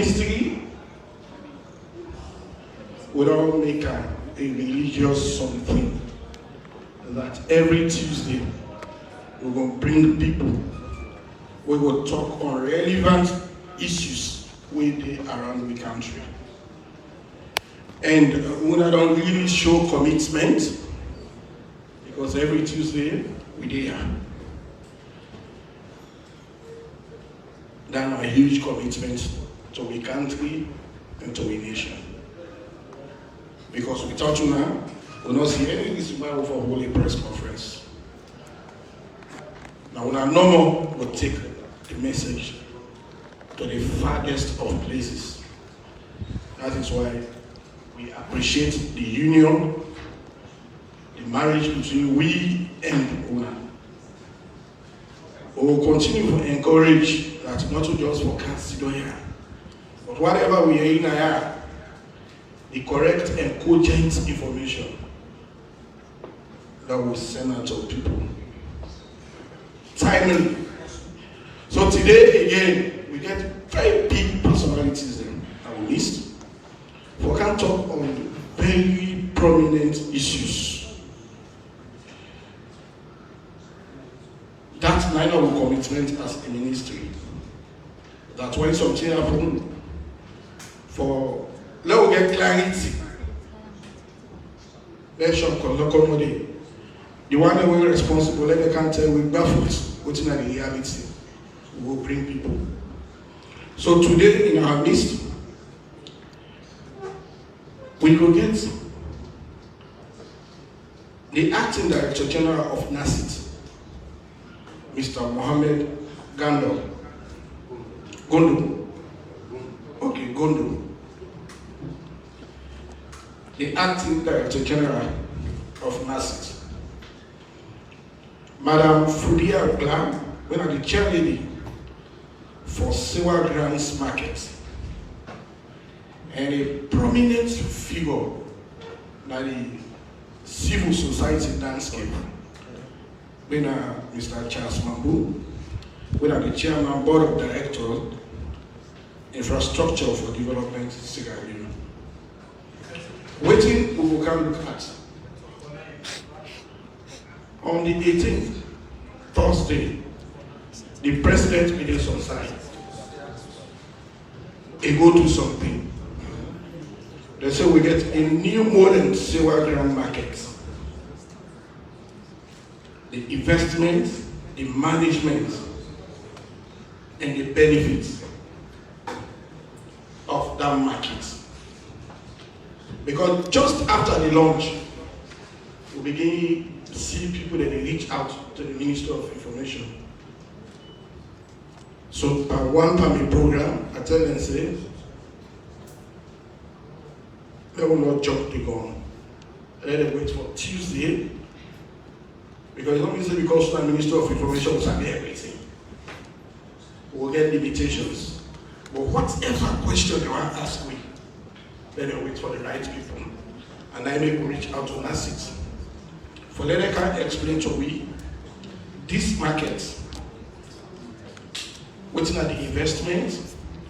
ministry, we don't make a religious something that every Tuesday we will bring people, we will talk on relevant issues with around the country. And when I don't really show commitment, because every Tuesday we there. That's a huge commitment to the country and to the nation. Because without you now, we'll not see any reason why we for holy press conference. Now, when I no more will take the message to the farthest of places. That is why we appreciate the union, the marriage between we and Una. We will continue to encourage that not just for Cancer here, but whatever we are in here, the correct and cogent information that we send out to people. Timely. So today again, we get very big personalities then that we missed. We can talk on very prominent issues. That's neither our commitment as a ministry. That when something happens, let us get clarity. Let's show accommodate. The one that we're responsible, let the can tell we baffled what's not the reality. We will bring people. So today in our midst, we will get the Acting Director General of NASIT, Mr. Mohammed Gondo. Okay, Gondo. The Acting Director General of NASIT. Madam Fudia Glam, when I'm the Chairlady for Sewa Grounds Market. And a prominent figure in the civil society landscape. When Mr. Charles Mambu, when I'm the Chairman Board of Directors, Infrastructure for Development, Sierra Leone. Waiting, we will come look at. On the 18th, Thursday, the President made some sign. He go do something. They say we get a new modern Sewa Ground market. The investment, the management, and the benefits of that market. Because just after the launch, we begin to see people that they reach out to the Minister of Information. So by one permit program, I tell them, say, they will not jump the gun. Let them wait for Tuesday. Because it don't mean because the Minister of Information will say everything. We'll get limitations. But whatever question they want to ask me, let them wait for the right people. And I may reach out to NASIT. For let them can explain to me this market, what's not the investment,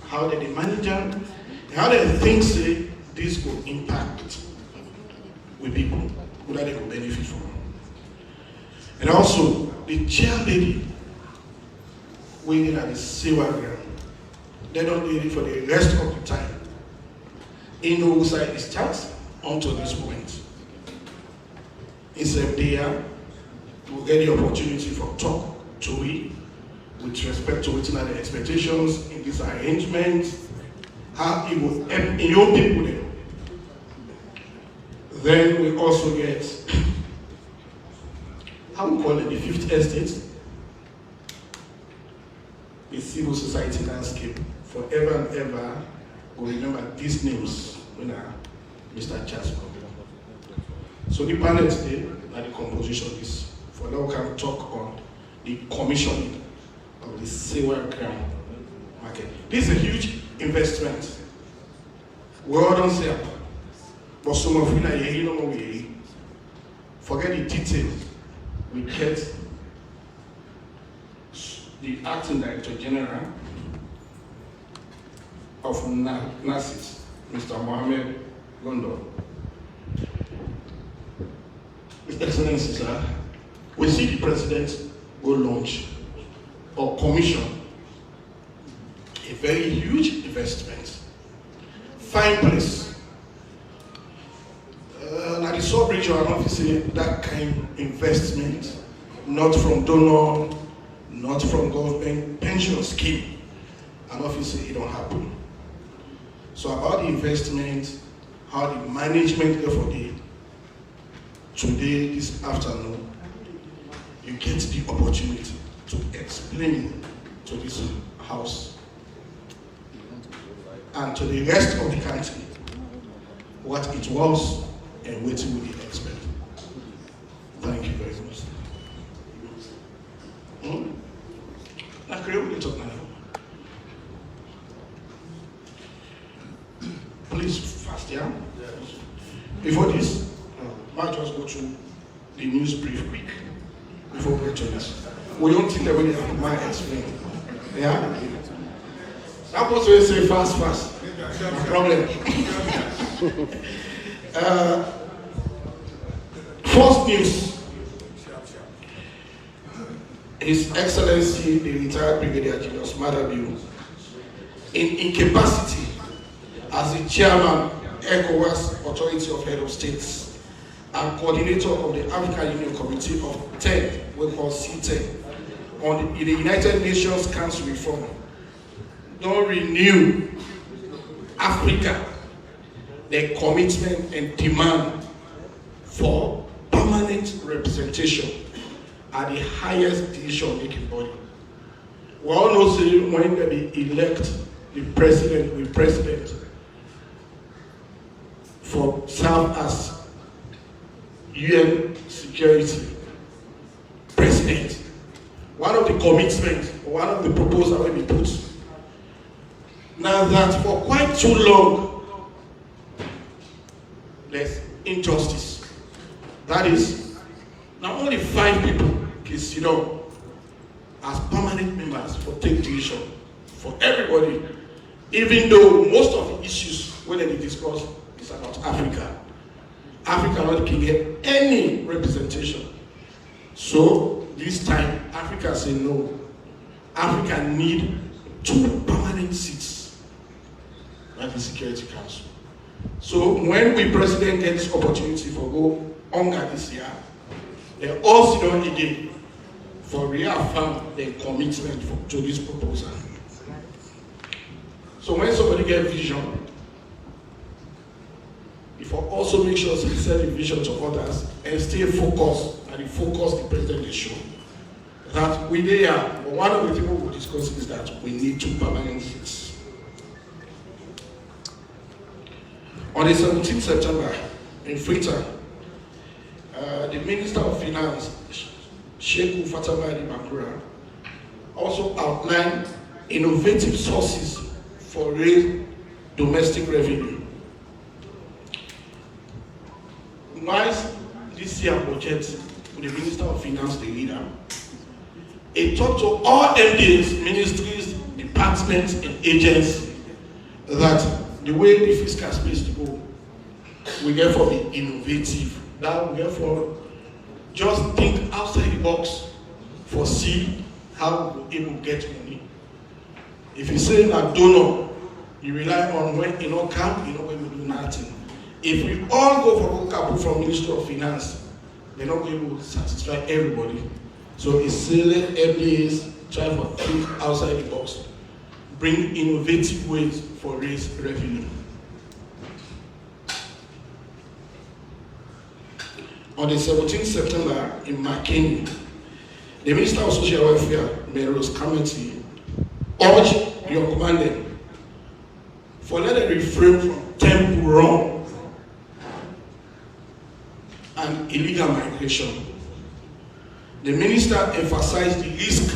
how they manage them, how they think say this will impact with people, who that they will benefit from. And also, the Chairlady, we need at the Sewa Ground. They don't need it for the rest of the time. In no side it starts until this point. Instead there, we will get the opportunity for talk to it with respect to what's not the expectations in this arrangement, how it will help young people there. Then we also get, how we call it, the fifth estate, the civil society landscape. Forever and ever, we remember these names when Mr. Charles. So the panel today, now the composition is, for now we can talk on the commissioning of the Sewa Ground market. This is a huge investment. We all don't say it, but some of you are here, no more. Forget the details. We get the Acting Director General of NASIT, Mr. Mohammed London. His Excellency, sir, we see the President go launch or commission a very huge investment. Fine place. Now the sub-region, I don't see that kind of investment, not from donor, not from government pension scheme. And obviously it don't happen. So about the investment, how the management for the today, this afternoon, you get the opportunity to explain to this house and to the rest of the country what it was and what we did expect. Thank you very much. Now, can we talk now? Please, fast, yeah? Before this, might just go through the news brief quick before we get to this. We don't think that we might explain. Yeah? I'm supposed to say fast. No problem. First news. His Excellency, the retired Brigadier General Smadabiu, in incapacity as the chairman, ECOWAS Authority of Head of States, and coordinator of the African Union Committee of 10, we call C10, in the United Nations Council Reform, don't renew Africa their commitment and demand for permanent representation at the highest decision-making body. We all know when they elect the president for serve as UN Security President. One of the commitments, one of the proposals will be put. Now that for quite too long, there's injustice. That is, not only 5 people can sit down as permanent members for take decision for everybody, even though most of the issues when they discuss is about Africa. Africa not can get any representation. So this time, Africa say no. Africa need 2 permanent seats at the Security Council. So when we president get this opportunity for go on this year, they all sit down again for reaffirm their commitment to this proposal. So when somebody get vision, if I also make sure they sell the vision to others and stay focused, and the focus the president is show that we there. But one of the things we'll discuss is that we need 2 permanent seats. On the 17th September in Freetown, the Minister of Finance, Sheikh Fatamadi Bakura, also outlined innovative sources for raise domestic revenue. Whilst this year budget with the Minister of Finance, the leader, it talked to all MDs, ministries, departments, and agencies that the way the fiscal space to go, we therefore be innovative. That we therefore just think outside the box for see how we able to get money. If you say that donor, you rely on when you know come, you know when we do nothing. If we all go for capital from Ministry of Finance, they're not able to satisfy everybody. So it's still let MBAs try to think outside the box, bring innovative ways for raise revenue. On the 17th September in Makeni, the Minister of Social Welfare, Melrose Committee, urged your commandant for let them refrain from temple run and illegal migration. The minister emphasized the risk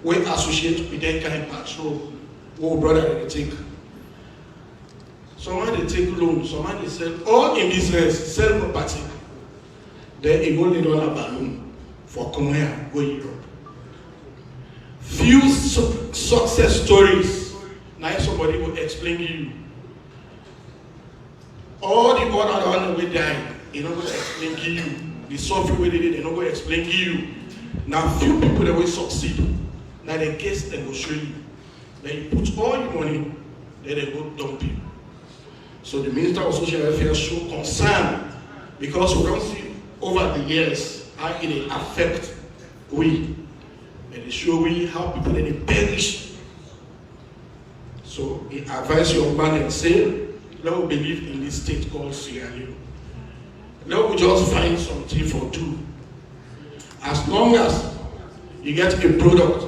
we associate with that kind of patrol. Oh, brother, they take. Someone they take loan, someone they sell, all in business, sell property. Then it only don't have balloon for come go Europe. Few success stories. Now somebody will explain to you. All the other one will die. They don't go explain to you. The software we did, they don't go explain to you. Now few people that will succeed. Now the case they will show you. Then you put all your money, then they go dump you. So the Minister of Social Affairs show concern because we don't see over the years how it will affect we. And they show we how people they perish. So he advised your man and say, let me believe in this state called Sierra Leone. Let me just find something for do. As long as you get a product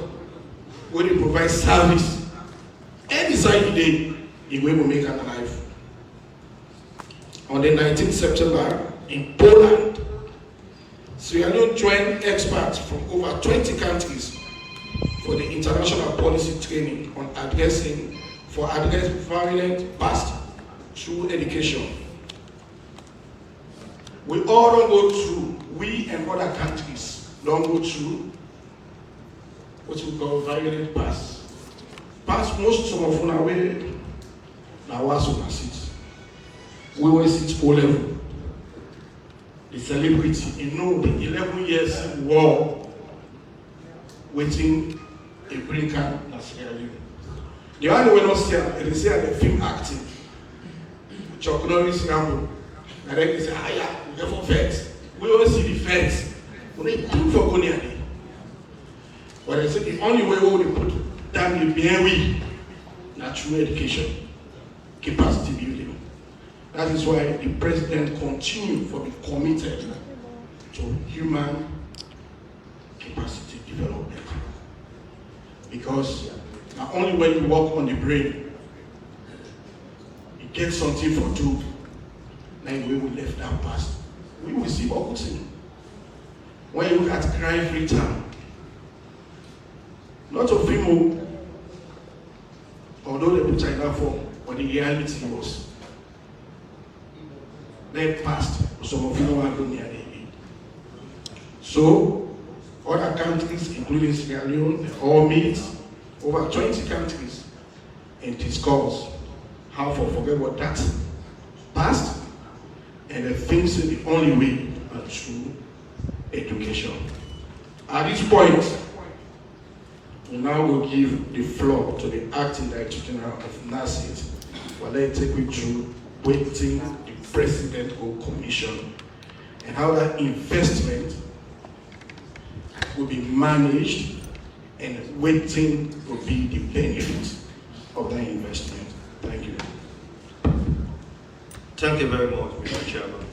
where you provide service, any side the day, you will make an life. On the 19th September in Poland, Sierra Leone joined experts from over 20 countries for the international policy training on addressing violent past through education. We all don't go through, we and other countries don't go through what we call violent past. Past most some of our way now was on sit. We will sit O level. The celebrity, you know, the 11 years war waiting a brinker in Sierra Leone. The only way not see they say the film acting. Chuck Norris Rambo. And then they say, ah yeah, we go for fence. We always see the fence. We need to for Konya. But they say the only way we will put down the BNW, natural education, capacity building. That is why the president continues to be committed to human capacity development. Because not only when you work on the brain, you get something for do. Now we will left that past. We will see what goes in. When you look at crime free town, not of people, although they put China for, but the reality was they passed. Some of you know what near the end. So other countries, including Sierra Leone, they all meet over 20 countries and discuss how to forget what that past and the things that the only way are through education. At this point, we now will give the floor to the Acting Director General of NASIT while they take you through waiting the President or Commission and how that investment will be managed and waiting will be the benefit of that investment. Thank you. Thank you very much, Mr. Chairman.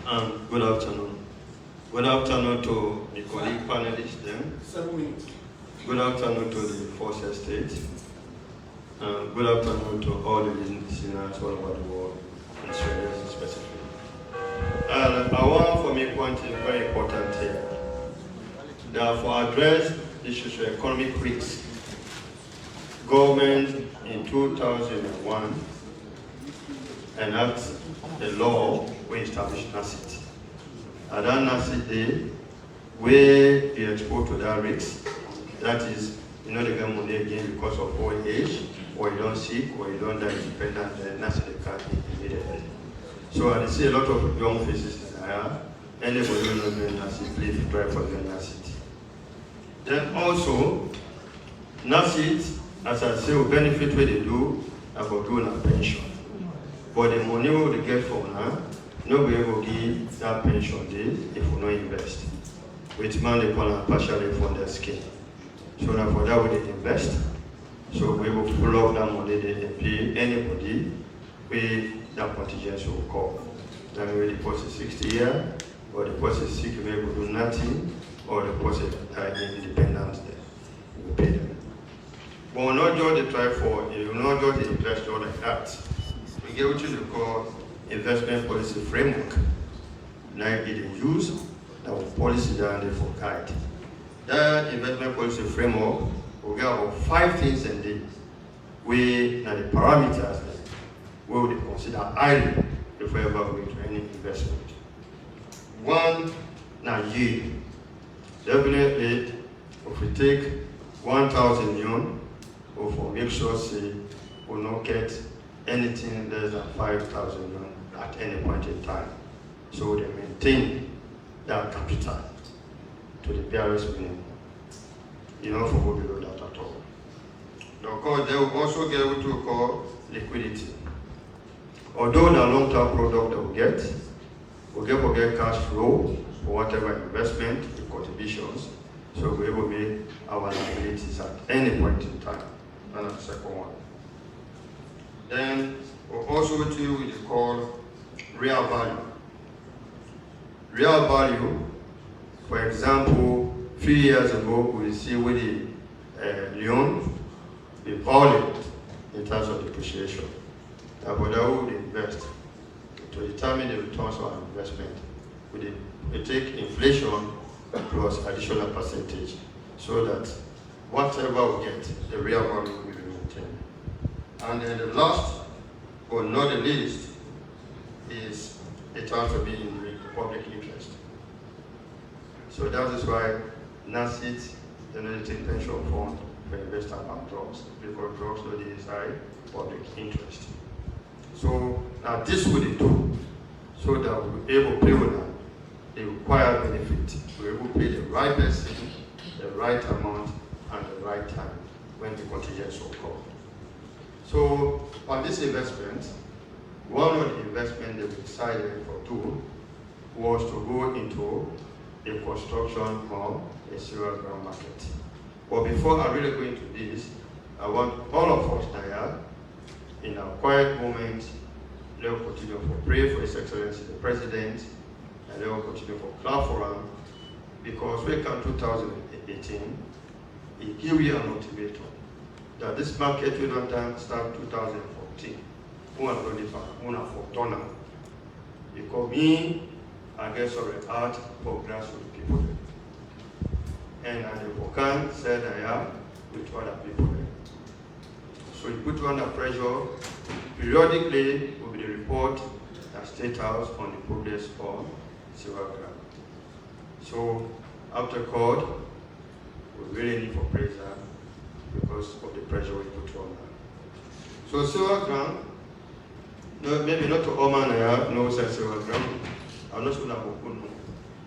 And good afternoon. Good afternoon to the colleague panelists then. 7 minutes. Good afternoon to the First Estate. Good afternoon to all the listeners all over the world, and Australia specifically. And I want for me point is very important here. Therefore, address the socio-economic risks. Government in 2001 enacted the law we established NASIT. At that NASIT day, we be exposed to that risk. That is, you know, they get money again because of old age, or you don't sick, or you don't die dependent, then NASIT card immediately. So I see a lot of young faces here. Anybody who knows NASIT, please try for the NASIT. Then also, NASIT, as I say, will benefit what they do about doing a pension. But the money we will get from now, nobody will give that pension day if we don't invest. Which man they call a partially funded scheme. So now for that we did invest. So we will pull up that money they pay anybody with that contingency will call. Then we deposit 60 years, or deposit 6 we will do nothing, or deposit independent day. We will pay them. But we'll not just try for, you will not just invest all like that. We get what you call investment policy framework. Now it is used, that will policy down there for guide. That investment policy framework will get about 5 things in there. We now the parameters we will consider highly before ever going to any investment. One, now yield. Definitely, if we take 1,000 yuan, or for make sure say will not get anything less than 5,000 at any point in time. So they maintain that capital to the barest minimum. You know, for go below that at all. Of course, they will also get what we call liquidity. Although the long-term product they will get cash flow for whatever investment and contributions, so we're able to make our liabilities at any point in time. And that's the second one. Then we'll also do what we call real value. Real value, for example, 3 years ago, we see with the Leone be falling in terms of depreciation. But that would invest to determine the returns of our investment. We take inflation plus additional percentage so that whatever we get, the real value will be maintained. And then the last, but not the least, is it has to be in the public interest. So that is why NASIT, the Native Pension Fund for Investment and Drugs, because drugs know the inside public interest. So now this will they do so that we'll be able to pay on the required benefit. We're able to pay the right person, the right amount, and the right time when the contingent so called. So on this investment, one of the investments that we decided to do was to go into a construction of a Sewa Ground market. But before I really go into this, I want all of us here, in our quiet moment, let us continue to pray for His Excellency the President, and let us continue to clap for him, because we come 2018, he gave you an ultimatum that this market will not start 2014. Because me, I get sorry art for grassroots people. And the can said I am with other people. So you put you under pressure. Periodically will be the report at State House on the progress of Sewa Grounds. So after court, we really need for praise because of the pressure we put on that. So Sewa Grounds, no, maybe not to all man I have no sense Sewa Grounds. I'm not sure that we know.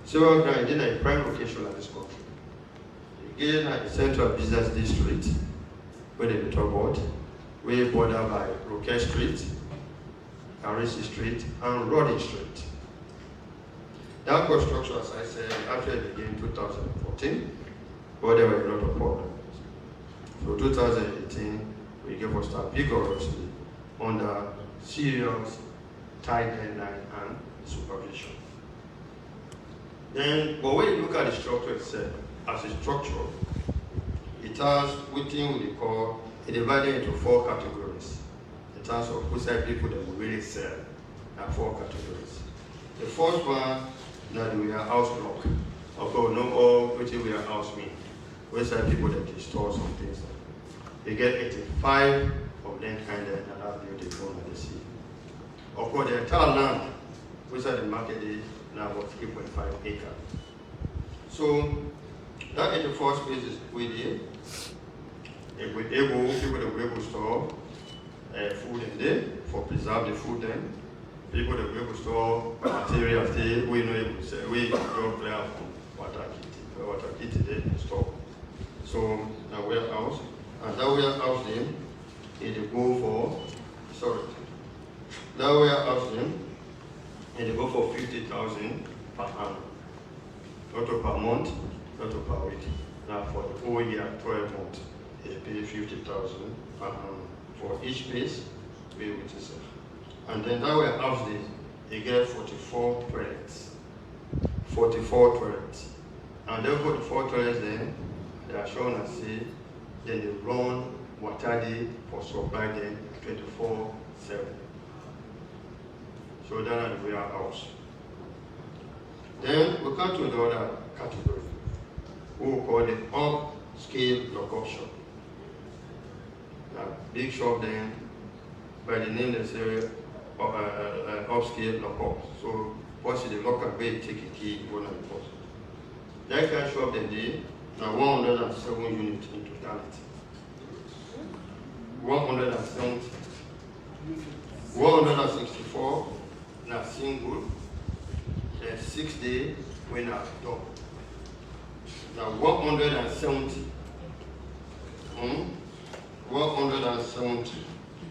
Sewa Grounds is in a prime location of this country. Again, at the central business district, where they talk about, we border by Roquette Street, Carisi Street, and Roddy Street. That construction, as I said, actually began in 2014, but there were a lot of problems. So 2018, we gave us start vigorously under serious tight deadline and supervision. Then, but when you look at the structure itself, as a structure, it has within what we call it divided into 4 categories. In terms of who side people that we really sell, there are 4 categories. The first one that we are house block. Of course, not all which we are house mean. We sell people that store some things. They get 85 of them kind of and have beautiful and they see. Of course, the entire land, which are the market is now about 3.5 acres. So that 84 space is within. If we're able, people that we're able to store food in there for preserve the food then. People that we're able to store materials there, we know able to say, we don't play out from water kitty there in store. So that warehouse, and that warehouse then, it go for, that warehouse then, it go for 50,000 per annum. Not per month, not per week. Now for the whole year, 12 months, they pay 50,000 per annum for each space, pay with itself. And then that warehouse they get 44 toilets. 44 toilets. And then 44 toilets then, they are shown as say, then they run water day for supply them 24/7. So that is the warehouse. Then we come to the other category, we will call the upscale lock-up shop. Big shop then, by the name they say upscale lock-up. So once the lock-up way take a key, go on the post. That kind of shop then they now 107 units in totality. 170. 164 na single, then 6 days when na double. Now 170. 170.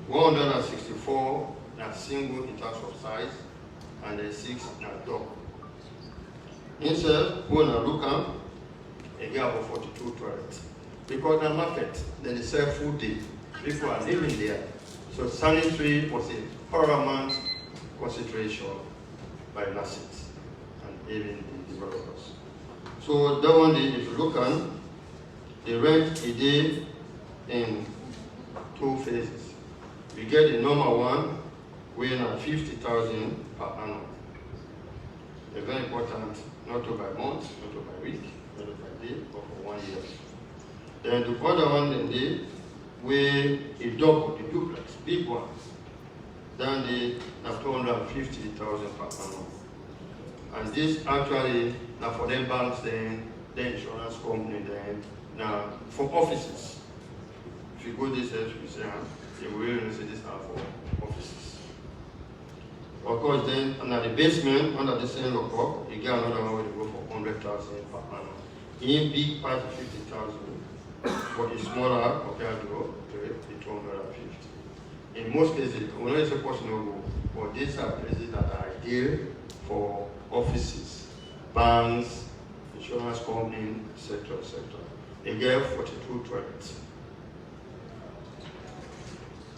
164 na single in terms of size, and then 6 na double. Inside, when I look at, they get about 42 toilets. Because the market, then they sell food day. People are living there. So sanitary was a paramount consideration by NASIT and even the developers. So that one day, if you look at, they rent a day in 2 phases. We get the number one, weighing at 50,000 per annum. They're very important, not to by month, not to by week, not to by day, but for 1 year. Then the other one, then they weigh a double, the duplex, big one. Then they have 250,000 per annum. And this actually, now for them banks, then the insurance company, then now for offices. If you go this way, you say, you will really see this are for offices. Of course, then under the basement, under the same lockup, you get another one where you go for 100,000 per annum. In big part of 50,000, but it's smaller compared to the 250. In most cases, we know it's a personal, but these are places that are ideal for offices, banks, insurance companies, etc., etc. They get 42 toilets.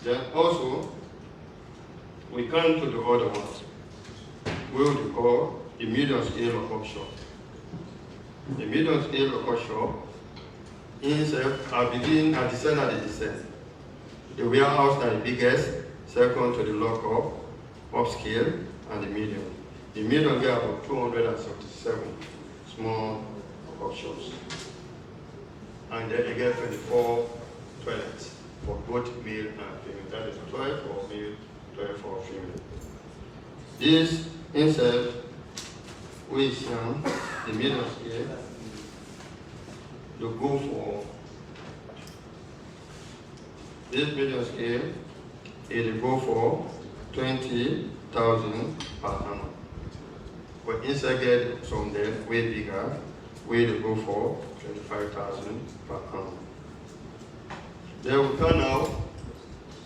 Then also, we come to the other one, what we call the medium scale lockup shop. The medium scale lockup shop inside, I begin at the center of the descent. The warehouse is the biggest, second to the lockup, upscale, and the medium. The medium get about 277 small lockup shops. And then they get 24 toilets for both male and female. That is 12 for male, 12 for female. This inside, we see the medium scale, to go for this medium scale, it will go for 20,000 per annum. But inside get some there way bigger, we will go for 25,000 per annum. Then we come now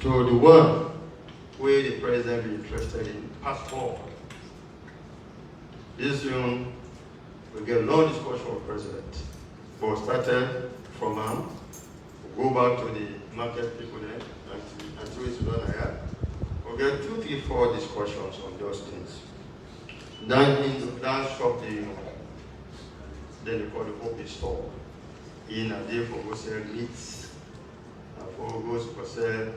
to the one where the president be interested in passport. This one we get no discussion with president. But started from go back to the market people there, until it's done here. We'll get 2, 3, 4 discussions on those things. Then in that shop, then they call the open store. In a day for go sell meats, for go sell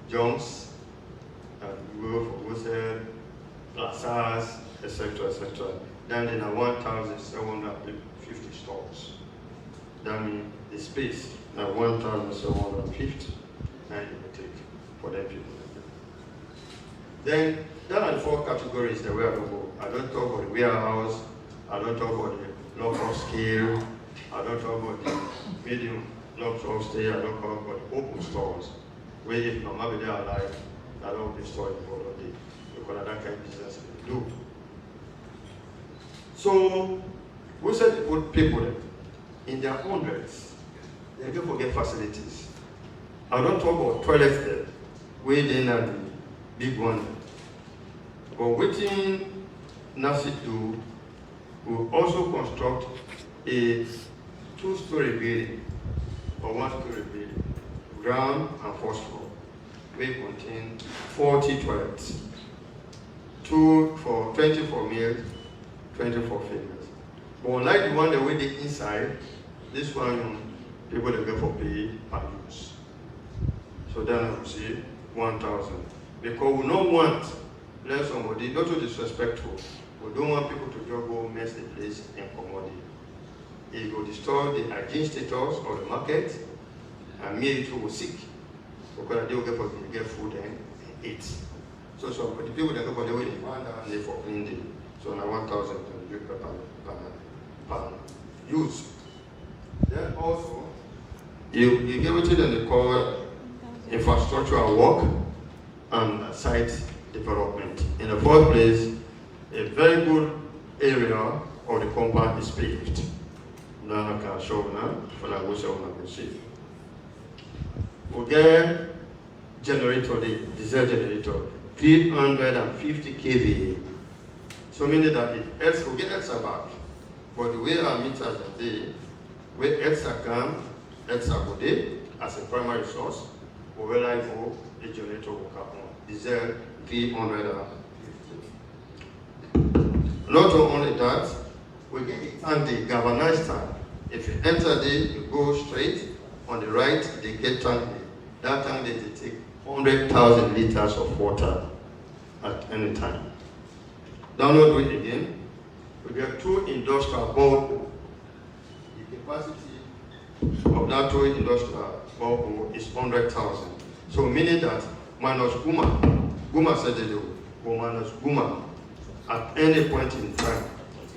junks, and go for go sell plazas, etc., etc. Then in a 1,750 stores. That means the space, now 1,750, and you will take for them people. Then, there are the 4 categories that we are going to go. I don't talk about the warehouse, I don't talk about the local scale, I don't talk about the medium local scale, I don't talk about the open stores, where if Mama be there alive, I don't be storing for all day, because that kind of business we do. So, we said to put people there. In their hundreds, they don't forget facilities. I don't talk about toilets there, where they are the big one. But within NASIT do, we also construct a 2-story building or 1-story building, ground and first floor. We contain 40 toilets, 20 for males, 20 for females. But unlike the one that we did inside, this one, people that go for pay per use. So then I will say 1,000. Because we don't want let somebody, not to disrespectful, we don't want people to just go mess the place and commodity. It will destroy the hygiene status of the market, and me too will sick. Because they will get food and eat. So the people that go for the way they for cleaning. So now 1,000 per use. Then also, you give it to them, they call infrastructural work, and site development. In the fourth place, a very good area of the compound is paved. Now I can show now, for that we can see. We get generator, the diesel generator, 350 kVA. So meaning that it helps, we get extra back. But the way our meters are there, where extra come, extra go there, as a primary source, we will like for the generator will come on. Diesel 350. Not only that, we get it and the galvanized tank. If you enter there, you go straight, on the right, they get tank. That tank they take 100,000 liters of water at any time. Download it again. We get 2 industrial boreholes. The capacity of that 2 industrial boreholes is 100,000. So meaning that minus Guma said they do, minus Guma, at any point in time,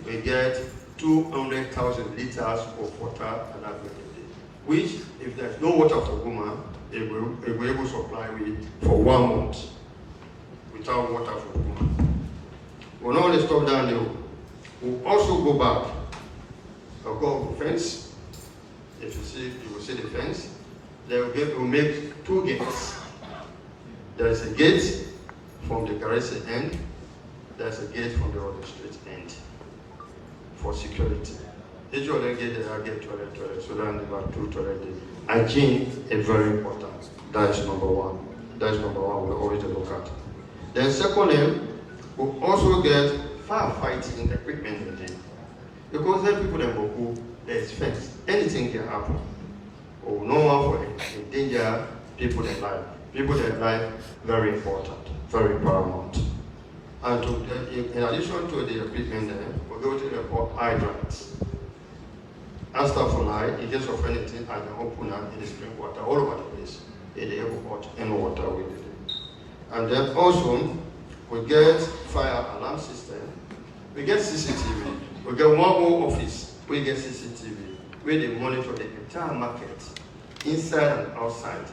we get 200,000 liters of water at that day. Which, if there's no water for Guma, they will be able to supply with for 1 month without water for Guma. We'll not only stop down there, we'll also go back. I'll go over the fence. If you see, you will see the fence. We'll make 2 gates. There is a gate from the garage end. There's a gate from the other street end for security. Each of them get there, get toilet. So then about 2 toilets. Hygiene is very important. That is number 1. That is number 1 we always look at. Then secondly, we also get firefighting equipment in there. Because then people that go, there is fence. Anything can happen. Or no one for endanger people that life. People that life, very important, very paramount. And in addition to the equipment there, we go to the hydrants. As for light, in case of anything, I can open up in the spring water all over the place. In the airport and water with it. And then also, we get fire alarm system. We get CCTV. We get one more office. We get CCTV. Where they monitor the entire market, inside and outside.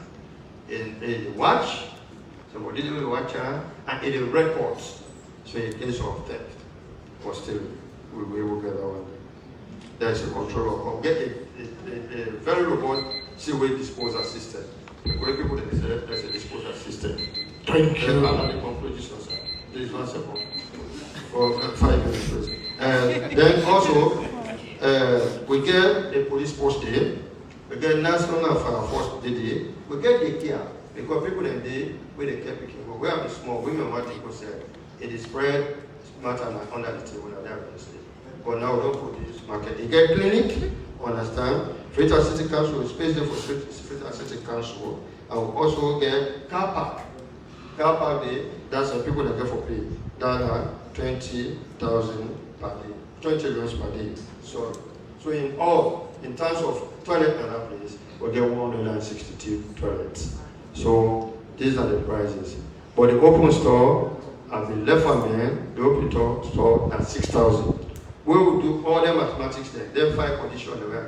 In the watch, somebody will watch and in the records. So in case of theft, or still, we will get that one. There's a control of get a very robust sewage disposal system. The great people that say there's a disposal system. Thank you. The conclusion, sir. Please 1 second. For 5 minutes, please. And then also, we get a police post there. We get national fire force there. We get the care because people in there where they care picking. We have the small women. What people say it is spread matter under the table. But now we don't put this market. You get clinic, understand? Freetown City Council is space there for Freetown City Council. And we also get car park. Car park there, that's the people that get for pay. That are 20,000 per day, 20 euros per day. So in all, in terms of toilet and that place, we get 162 toilets. So these are the prices. But the open store at the left hand, the open store at 6,000. We will do all the mathematics there. Then 5 conditions the way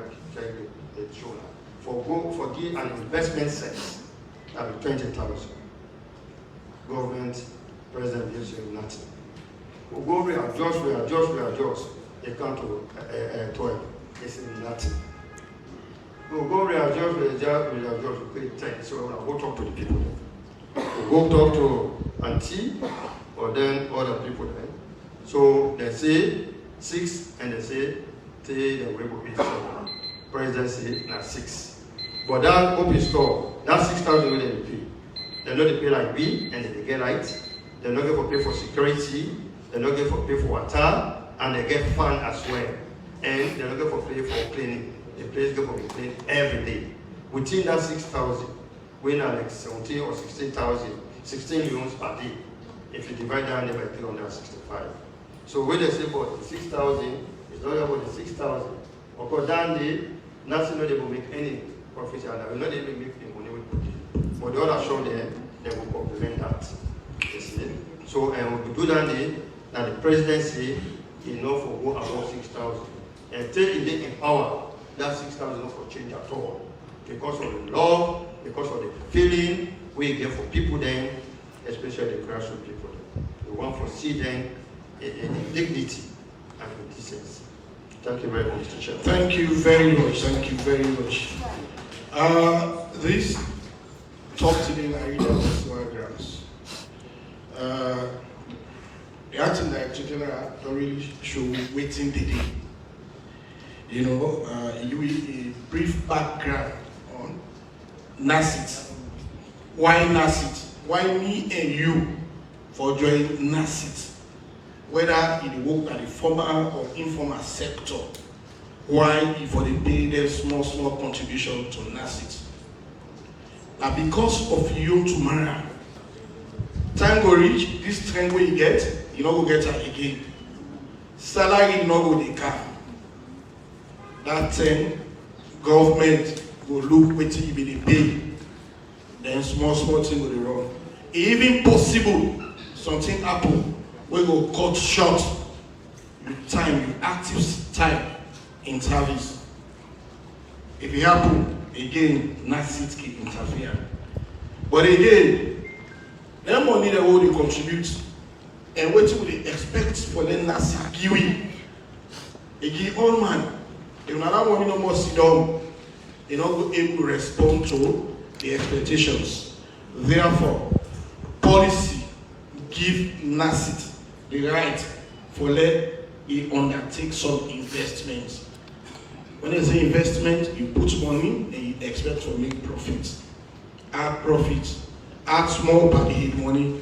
they show now. For give an investment sense, that will be 20,000. Government, president gives you nothing. We go readjust. They come to 12. It's nothing. We go readjust, we pay 10. So we'll go talk to the people. We'll go talk to auntie or then other people there. So they say 6 and they say 3, they will be 7. President say now 6. But that open store, that 6,000 will they pay. They know they pay like we and they get light. They're not going to pay for security. They're not going to pay for water. And they get fun as well. And they're not going to pay for cleaning. The place is going to be cleaned every day. Within that 6,000, we are like 17 or 16,000, 16 millions per day. If you divide that by 365. So when they say about the 6,000, it's not about the 6,000. Of course, down there, nothing they will make any profit out of it. Not even make the money with it. But the other show there, they will complement that. You see? So when we do that there, now the presidency enough for go above 6,000. And till they empower, that 6,000 not for change at all. Because of the love, because of the feeling, we get for people then, especially the grassroots people. We want to see them in dignity and in decency. Thank you very much, Mr. Chairman. Thank you very much. Thank you very much. This talk today I read on Sewa Grounds. The acting director general don't really show waiting the day. You know, you will a brief background on NASIT. Why NASIT? Why me and you for joining NASIT? Whether in the work at the formal or informal sector, why for the pay their small contribution to NASIT. Now because of you tomorrow, time go reach, this trend where you get, you not go get it again. Salary not go the car. That time, government go look wetin you be dey pay. Then small thing go dey run. Even possible, something happen, we go cut short your time, your active time in service. If it happen, again, NASIT can interfere. But again, that money that will contribute, and what will they expect for the NASIT give? Again, all man, if another money no more sit down, they not go able to respond to the expectations. Therefore, policy give NASIT the right for let it undertake some investments. When they say investment, you put money and you expect to make profit. Add profit, add small package money.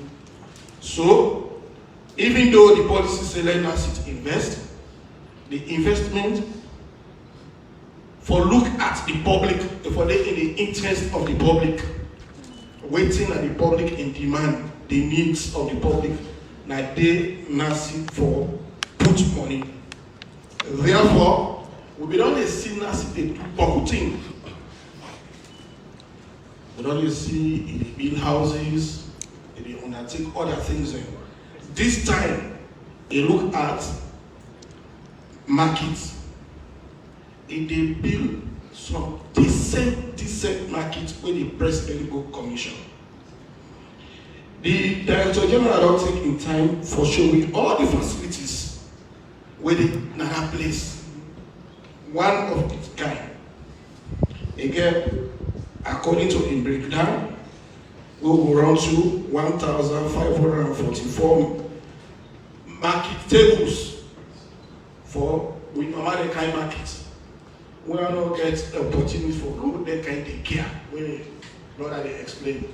So, even though the policy say let NASIT invest, the investment for look at the public, for in the interest of the public, waiting at the public in demand, the needs of the public, like they NASIT for put money. Therefore, we don't see NASIT they do pocket thing. We don't see in the build houses, they undertake other things. This time, they look at markets. They build some decent markets where the president go commission. The Director General don't take in time for showing all the facilities where they have place. One of its kind. Again, according to the breakdown, we will run to 1,544 market tables for with normal kind markets. We are not get opportunity for good that kind of care. When not that they explain.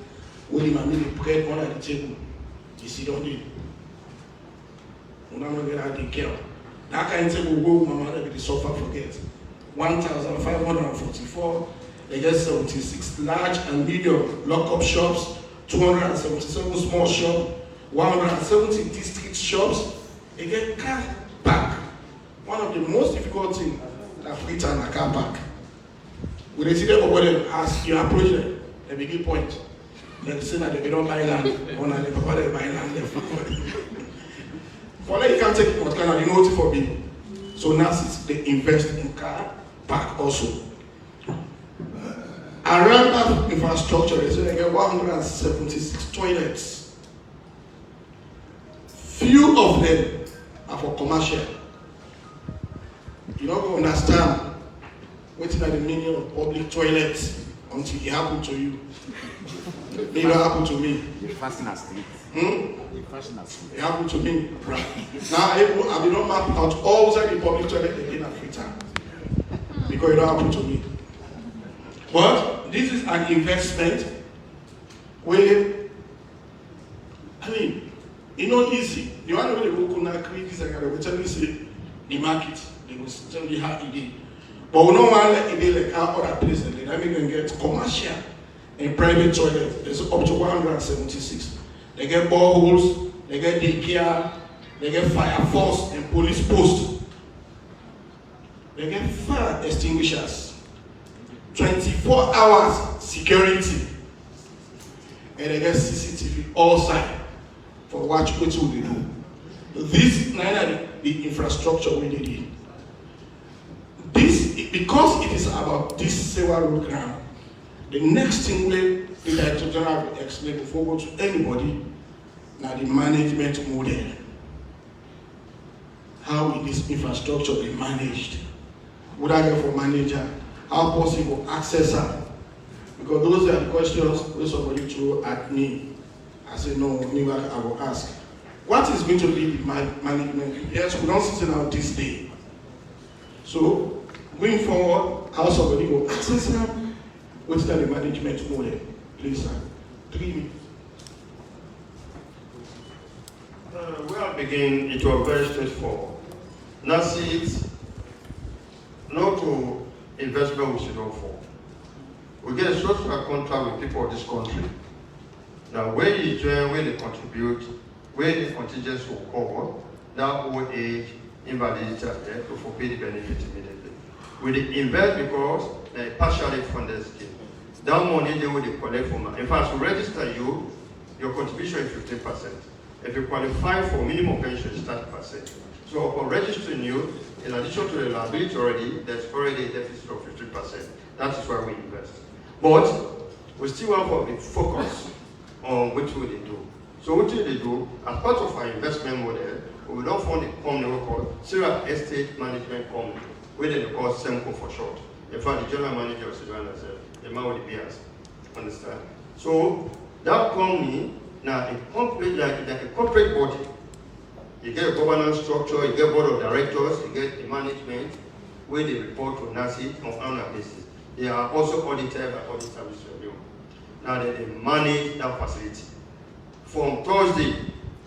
When the mommy the bread on the table, you see don't they? We are not get the care. That kind of table go mama they suffer forget. 1,544, they get 76 large and medium lock-up shops, 277 small shops, 170 district shops. They get car park. One of the most difficult things that free time a car park. When they see them over there, ask you approach them, they begin point. They say that they don't buy land, or they buy land there. For that you can't take what kind of you know what for me. So NASIT they invest in car park also. Around that infrastructure, they say they get 176 toilets. Few of them are for commercial. You don't understand what's the meaning of public toilets until it happened to you. It don't happen to me. It happened to me. Right. Now I will not map out all the public toilet again at free time. Because it don't happen to me. But this is an investment where, I mean, it's not easy. The one way they go create this, they will tell you say the market, they will tell you how it is. But we don't want to let it like how other places, they don't even get commercial and private toilet. There's up to 176. They get boreholes, they get daycare, they get fire force and police post. They get fire extinguishers. 24 hours security. And they get CCTV all side for what they do. This is the infrastructure we need. This, because it is about this Sewa Ground, The next thing the Director General will explain before go to anybody, now the management model. How will this infrastructure be managed? Would I get for manager? How possible access her? Because those are the questions when somebody threw at me. I said, no, I will ask. What is going to be the management? Yes, we don't sit down this day. So, going forward, how somebody will access her? What's the management model? Please, sir. 3 minutes. We are beginning, it was very straightforward. NASIT, not to investment we should not for. We get a social contract with people of this country. Now, when you join, when they contribute, when the contingents will cover, that old age invalidity to forbid the benefit immediately. We invest because they partially funded scheme. That money they will collect from. In fact, to register you, your contribution is 15%. If you qualify for minimum pension, it's 30%. So upon registering you, in addition to the liability already, there's already a deficit of 15%. That is why we invest. But we still want to focus on what will they do. So what will they do? As part of our investment model, we will not fund a company we call Sewa Estate Management Company, where they call SEMCO for short. In fact, the general manager of Sewa Grounds, the man with the beers. Understand? So that company, now a corporate, like a corporate body, you get a governance structure, you get board of directors, you get the management, where they report to NASIT on an annual basis. They are also audited by Audit Service Review. Now they manage that facility. From Thursday,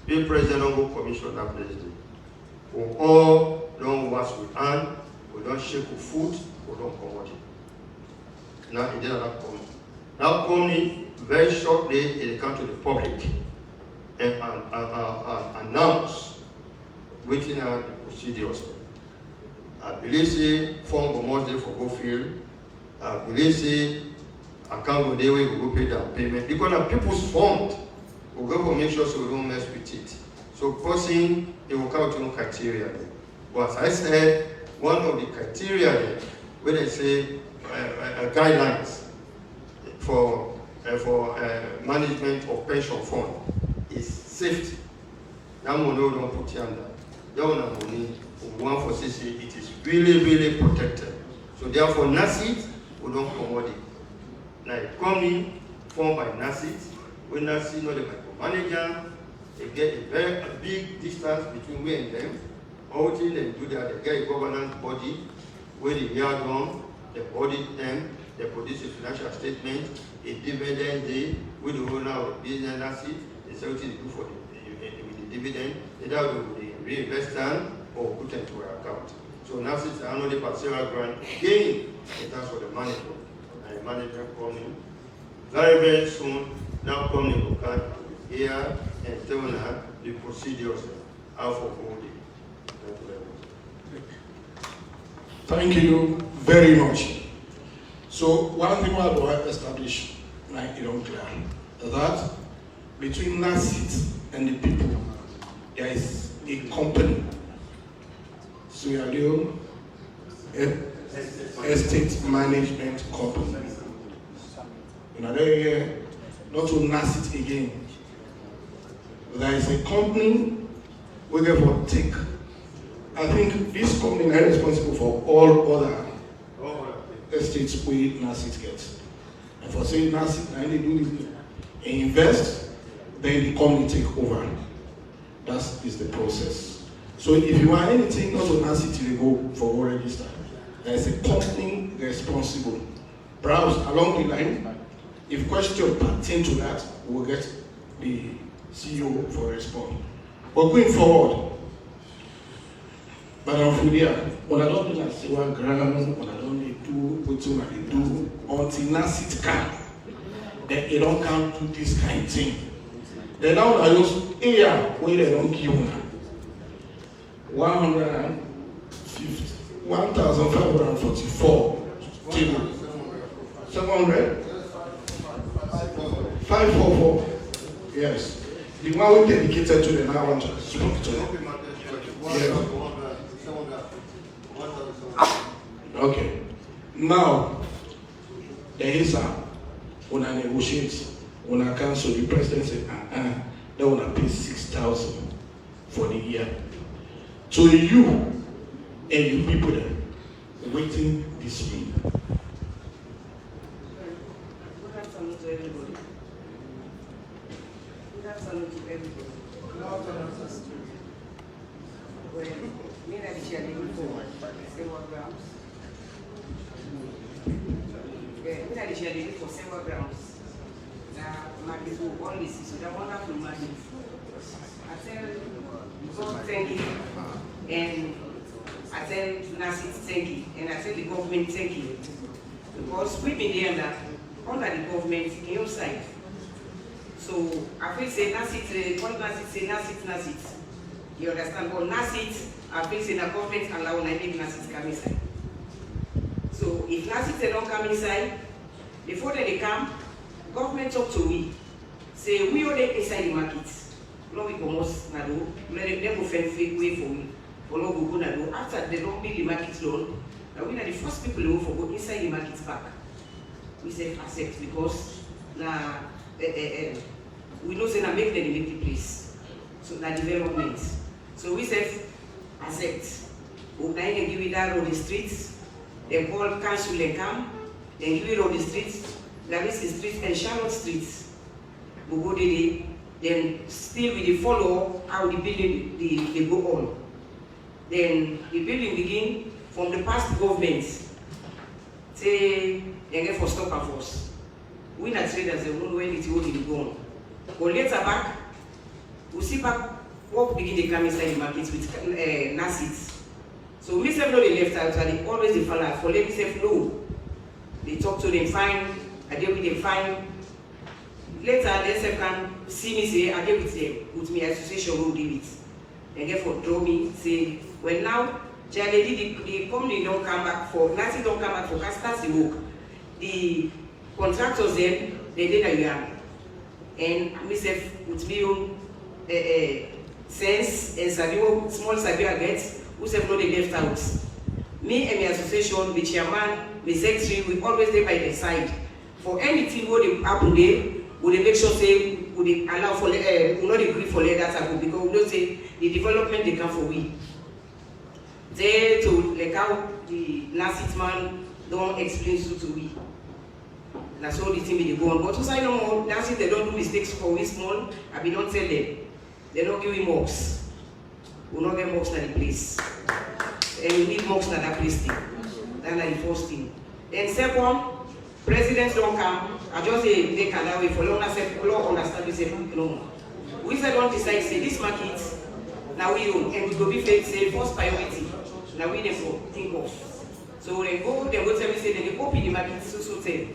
the president will commission that place. We all don't wash with hand, we don't shake with foot, we don't commodity. Now it did that company. That company, very shortly, it come to the public and announce waiting out the procedures. I believe say form for most day for go field. I believe say account go day we go pay down payment. Because of people's fund, we go for make sure so we don't mess with it. So person it will come to no criteria. But as I said, one of the criteria where they say guidelines for management of pension fund is safety. That money we don't put under. That money we want for CC, it is really, really protected. So therefore NASIT we don't commodity. Now it coming formed by NASIT, when NASIT know the micromanager, they get a big distance between we and them. All things they do that, they get a governance body where they hear them, they audit them, they produce a financial statement, a dividend day with the owner of the business NASIT, they say what they do for the dividend, either they reinvest them or put them to our account. So NASIT is annually per Sewa Grounds again in terms of the management. And the management company, very, very soon, that company will come here and tell us the procedures how for holding. Thank you very much. So one thing I want to establish, like you know, clear, that between NASIT and the people, there is a company. Sewa Leone, Estate Management Company. You know, they not to NASIT again. There is a company we get for take. I think this company is responsible for all other estates we NASIT gets. And for saying NASIT, and they do this, they invest, then the company take over. That is the process. So if you want anything, not to NASIT, you go for all register. There is a company responsible. Perhaps along the line, if questions pertain to that, we'll get the CEO for response. But going forward, Madam Fudia, when I don't do that Sewa Grounds, when I don't do what I do, until NASIT can, then it don't come to this kind of thing. Then now I use area where they don't give one. 1,544 table. 700? 544. Yes. The one we dedicated to the now one to speak to. Yes. Okay. Now, there is when I negotiate, when I cancel, the president said, they want to pay 6,000 for the year. So you and you people there waiting this week. Good afternoon to everybody. Good afternoon to everybody. Well, me and the Chairlady for Sewa Grounds. Me and the Chairlady for Sewa Grounds. Market will only see, so that wonderful market. I tell God thank you, and I tell NASIT thank you, and I tell the government thank you. Because we've been there under the government in your side. So I feel say NASIT, all NASIT say NASIT. You understand? But NASIT, I feel say the government allow make NASIT come inside. So if NASIT they don't come inside, before they come, government talk to we. Say we are inside the market. No, we come us na do. Let them go fake way for we. For no go na do. After they don't build the market loan, now we are the first people who for go inside the market back. We say accept because na we know say na make them make the place. So na development. So we say accept. We can give it that on the streets. They call council and come. Then give it on the streets. Larissa Street and Charlotte Street. We go there. Then still we dey follow how the building they go on. Then the building begin from the past governments. Say they get for stop and force. We not traders they don't know when it will go on. But later back, we see back work begin they come inside the market with NASIT. So we say no they left out and they always they fall out. For them say no. They talk to them fine, I deal with them fine. Later, they can see me say, I deal with them, with me association will deal with. They get for draw me, say, well now, Chairlady, the company don't come back for, NASIT don't come back for start the work. The contractors then, they did a year. And myself, with me own sense, and Sabio, small Sabio I get, who said no they left out. Me and my association, the chairman, the secretary, we always stay by their side. For anything what they happen there, we make sure say we allow for we not agree for that happen because we don't say the development they come for we. They to like how the NASIT man don't explain to we. That's all the thing they go on. But also I know more NASIT they don't do mistakes for we small. I be don't tell them. They don't give me mocks. We not get mocks in the place. And we need mocks in that place thing. That's the first thing. Then second, presidents don't come. I just say they can that way for long understand we say no. We say don't decide say this market now we own and we go be fair say first priority. Now we therefore think of. So they go tell me say they open the market so tell.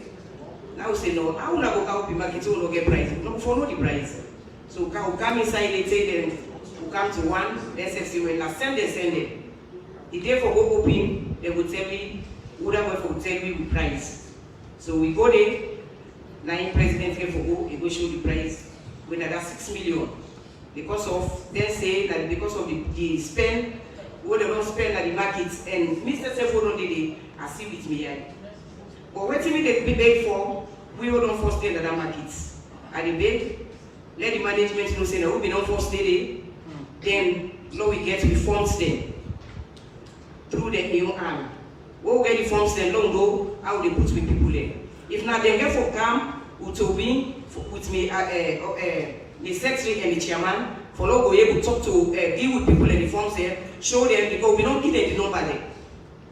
Now we say no, I will not go open the market so we no get price. No follow the price. So come inside they say them to come to one, they say when last time they send them. If they for go open, they will tell me who that will tell me the price. So we go there, now president came for go, he go show the price. We had 6 million. Because of, they say that because of the spend, what they don't spend at the markets, and Mr. Sefo don't did it, I see with me here. But what we they beg for, we don't force stay at the markets. At the beg, let the management know say that we don't force stay there, then now we get the funds them through the new arm. We'll get the funds then long go, how they put with people there. If not, they get for come, with me, the secretary and the chairman, for now go able to talk to deal with people in the funds there, show them because we don't give them the number there.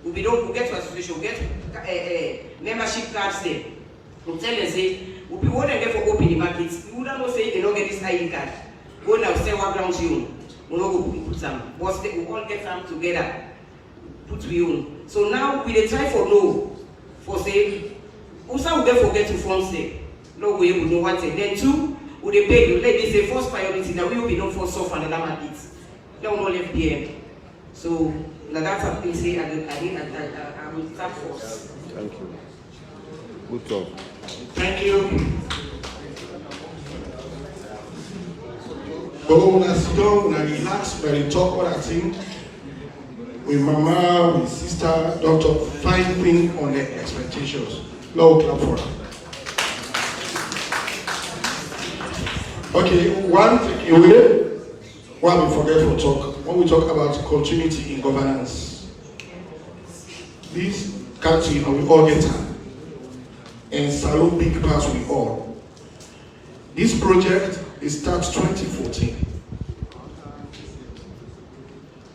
We don't get to association, we get membership cards there. We tell them say, we be what they get for open the markets. We wouldn't know say they don't get this ID card. Go now Sewa Grounds you. We don't go put some. But we all get them together. Put we own. So now we try for no, for say, also we forget to funds there. No way we know what say. Then two, we they pay you. Let this say first priority. Now we will be known for soft and another markets. Don't know left there. So now that's what they say. I will start first. Thank you. Good talk. Thank you. But when I sit down, when I relax, when I talk what I think, with mama, with sister, doctor, fine thing on their expectations. Lord, clap for her. Okay, one thing away, what we forget to talk, when we talk about continuity in governance, this country, we all get time, and Salon big part we all. This project is start 2014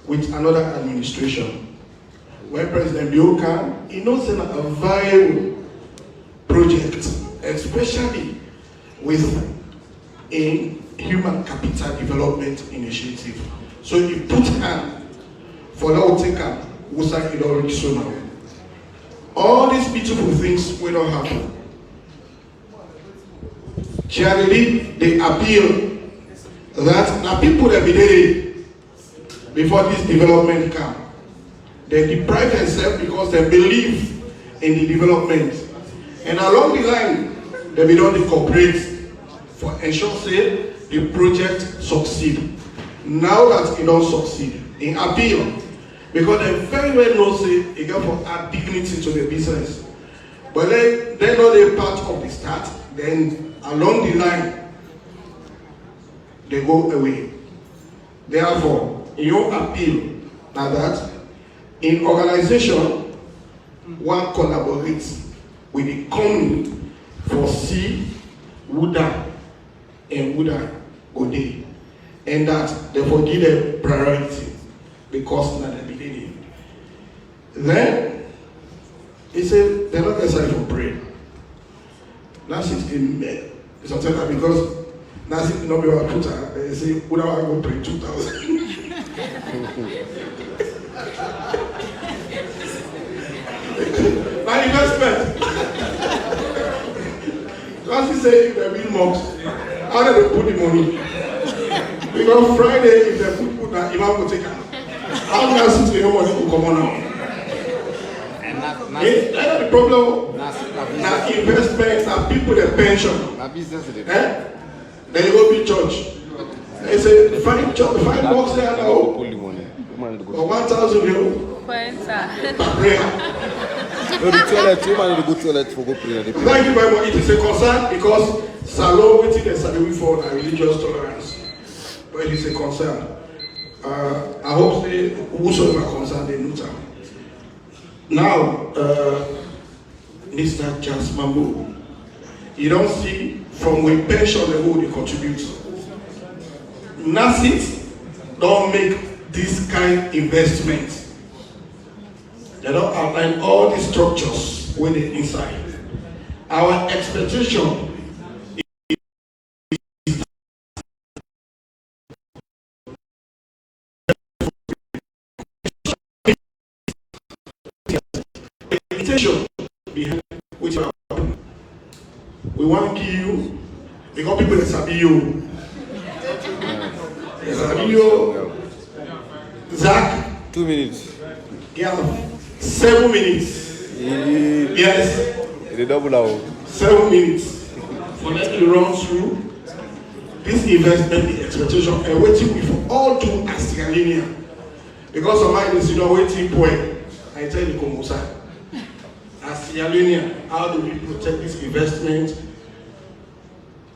with another administration, where President Bioka, he knows a viable project, especially with a human capital development initiative. So he put hand for the Oteka, Wusa Idori Sona. All these beautiful things will not happen. Chairlady, they appeal that the people that be there before this development come, they deprive themselves because they believe in the development. And along the line, they be don't cooperate for ensure say the project succeed. Now that it don't succeed, in appeal, because they very well know say it got for add dignity to the business. But they know they're part of the start, then along the line, they go away. Therefore, in your appeal, now that in organization, one collaborates with the company for C, Wuda, and Wuda Gode, and that they forgive them priority because at the beginning. Then he said they're not necessary for prayer. NASIT is upset because NASIT did not be able to put her. They say Wuda will go pray 2,000. My investment. As he said, if they build mosques, how do they put the money? Because Friday, if they put that, Imam will take it. How do I sit here money will come on now? That's the problem. Now investments and people their pension. Then you go to church. They say five bucks there now. For 1,000 euro. Prayer. Thank you very much. It is a concern because Salon waiting and Salon for religious tolerance. But it is a concern. I hope they whosoever concerned they know that. Now, Mr. Charles Mambo, you don't see from when pension level they contribute. NASIT don't make this kind of investment. They don't outline all the structures with it inside. Our expectation is behind which we want to give you because people that sabi you. Zach. 2 minutes. Yeah. 7 minutes. Yes. The double now. 7 minutes. For let me run through this investment, the expectation, and waiting for all to Australia. Because of my decision, waiting point. I tell you, Komusa. Australia, how do we protect this investment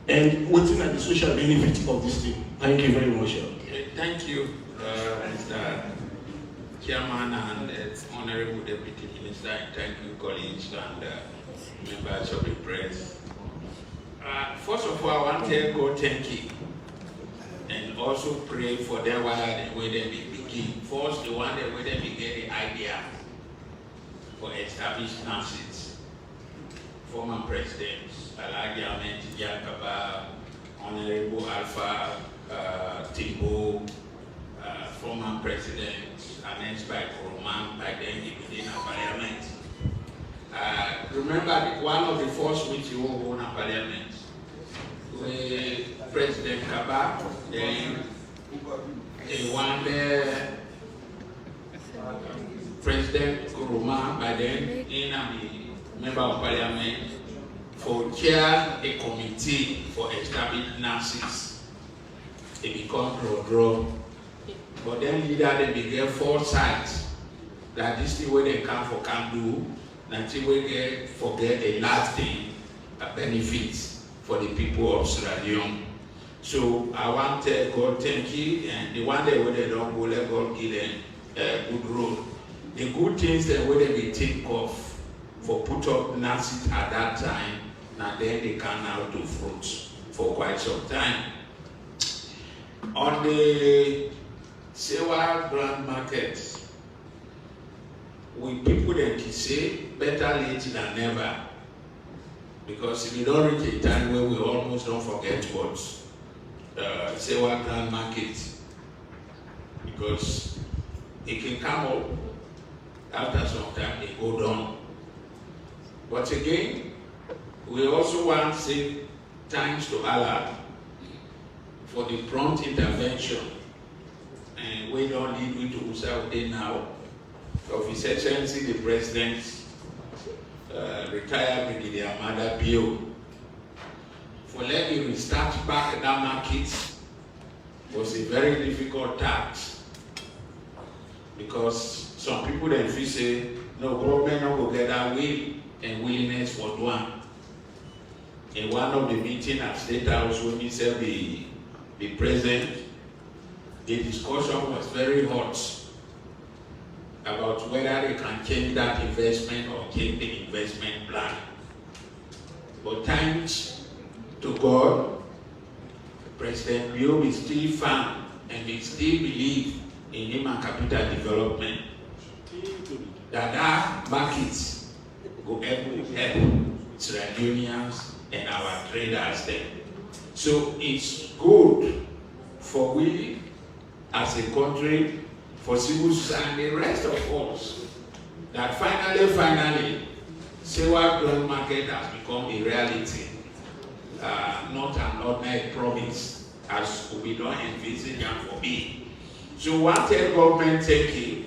and waiting at the social benefit of this thing? Thank you very much. Thank you, Mr. Chairman and Honorable Deputy Minister. Thank you, colleagues and members of the press. First of all, I want to go thank you and also pray for them while the way they begin. First, the one that way they begin the idea for establishing NASIT. Former presidents, Alhaji Ahmed Jakaba, Honorable Alpha Timbo, former president, announced by Kuruman, by then he within a parliament. Remember one of the first meetings we won a parliament with President Kaba, then one there, President Kuruman, by then in a member of parliament, for chair a committee for establishing NASIT. It become draw. But then leader they began foresight that this thing where they come for can do, that we get forget a lasting benefits for the people of Sierra Leone. So I want to tell God thank you, and the one day when they don't go, let God give them a good road. The good things that when they think of for put up NASIT at that time, now then they can now do fruits for quite some time. On the Sewa Ground Market, we people then can say better late than never. Because if we don't reach a time where we almost don't forget what Sewa Ground Market, because it can come up after some time, it go down. But again, we also want to say thanks to Allah for the prompt intervention, and we don't need we to Saudi now of His Excellency the President, retired Brigadier Mother Bio, for letting restart back that market was a very difficult task, because some people then feel say no government no go get that will and willingness for doing. In one of the meetings at State House when we said the president, the discussion was very hot about whether they can change that investment or change the investment plan. But thanks to God, President Bio is still firm and they still believe in human capital development, that market will help Sierra Leoneans and our traders there. So it's good for we as a country, for civil society, and the rest of us, that finally, Sewa Ground Market has become a reality, not an ordinary promise, as we don't envisage and forbid. So we want to tell government thank you.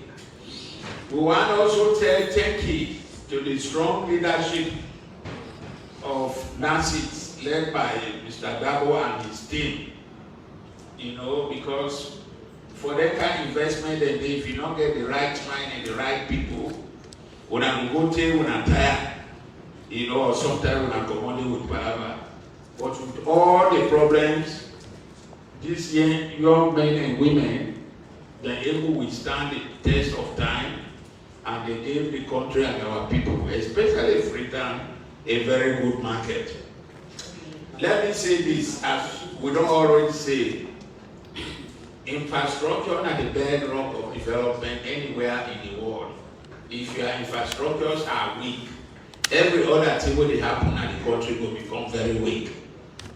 We want also to tell thank you to the strong leadership of NASIT, led by Mr. Dabo and his team, because for that kind of investment, and if you don't get the right mind and the right people, when I go to when I'm tired, or sometimes when I come only with whatever. But with all the problems, these young men and women, they're able to withstand the test of time, and they gave the country and our people, especially Freetown, a very good market. Let me say this, as we don't already say, infrastructure is the bedrock of development anywhere in the world. If your infrastructures are weak, every other thing will happen and the country will become very weak.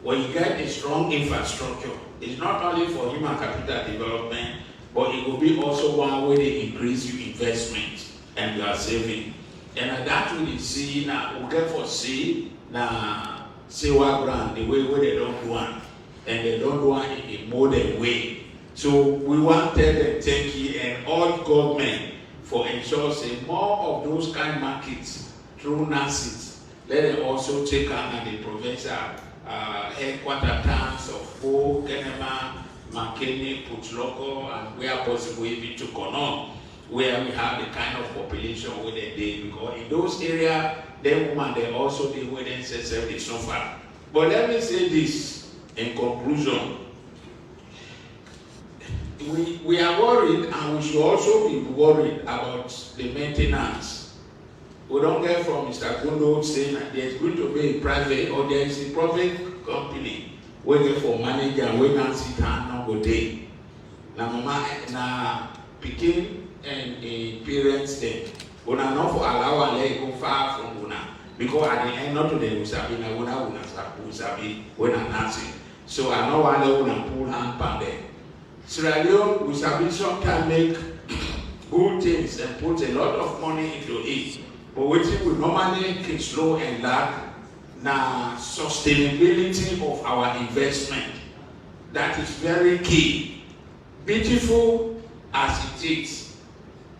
When you get a strong infrastructure, it's not only for human capital development, but it will be also one way they increase your investment and your saving. And that we see now, we can foresee now Sewa Ground, the way where they don't do one, and they don't do one in a modern way. So we want to tell them thank you and all government for ensuring more of those kind of markets through NASIT. Let them also take on the provincial headquarter towns of Bo, Kenema, Makeni, Putloko, and where possible even to Konon, where we have the kind of population where they did, because in those areas, them women they also deal with themselves they suffer. But let me say this in conclusion. We are worried, and we should also be worried about the maintenance. We don't get from Mr. Kundo saying that there's going to be a private or there is a private company waiting for manager and waiting and sit and not go there. Now, mama, now picking and the parents then, we are not for allow and let go far from Una, because at the end not to them we sabi na Una sabi when I NASIT. So I know why they want to pull hand pan there. Sierra Leone, we sabi sometimes make good things and put a lot of money into it. But what we normally keep slow and lack na sustainability of our investment. That is very key. Beautiful as it is,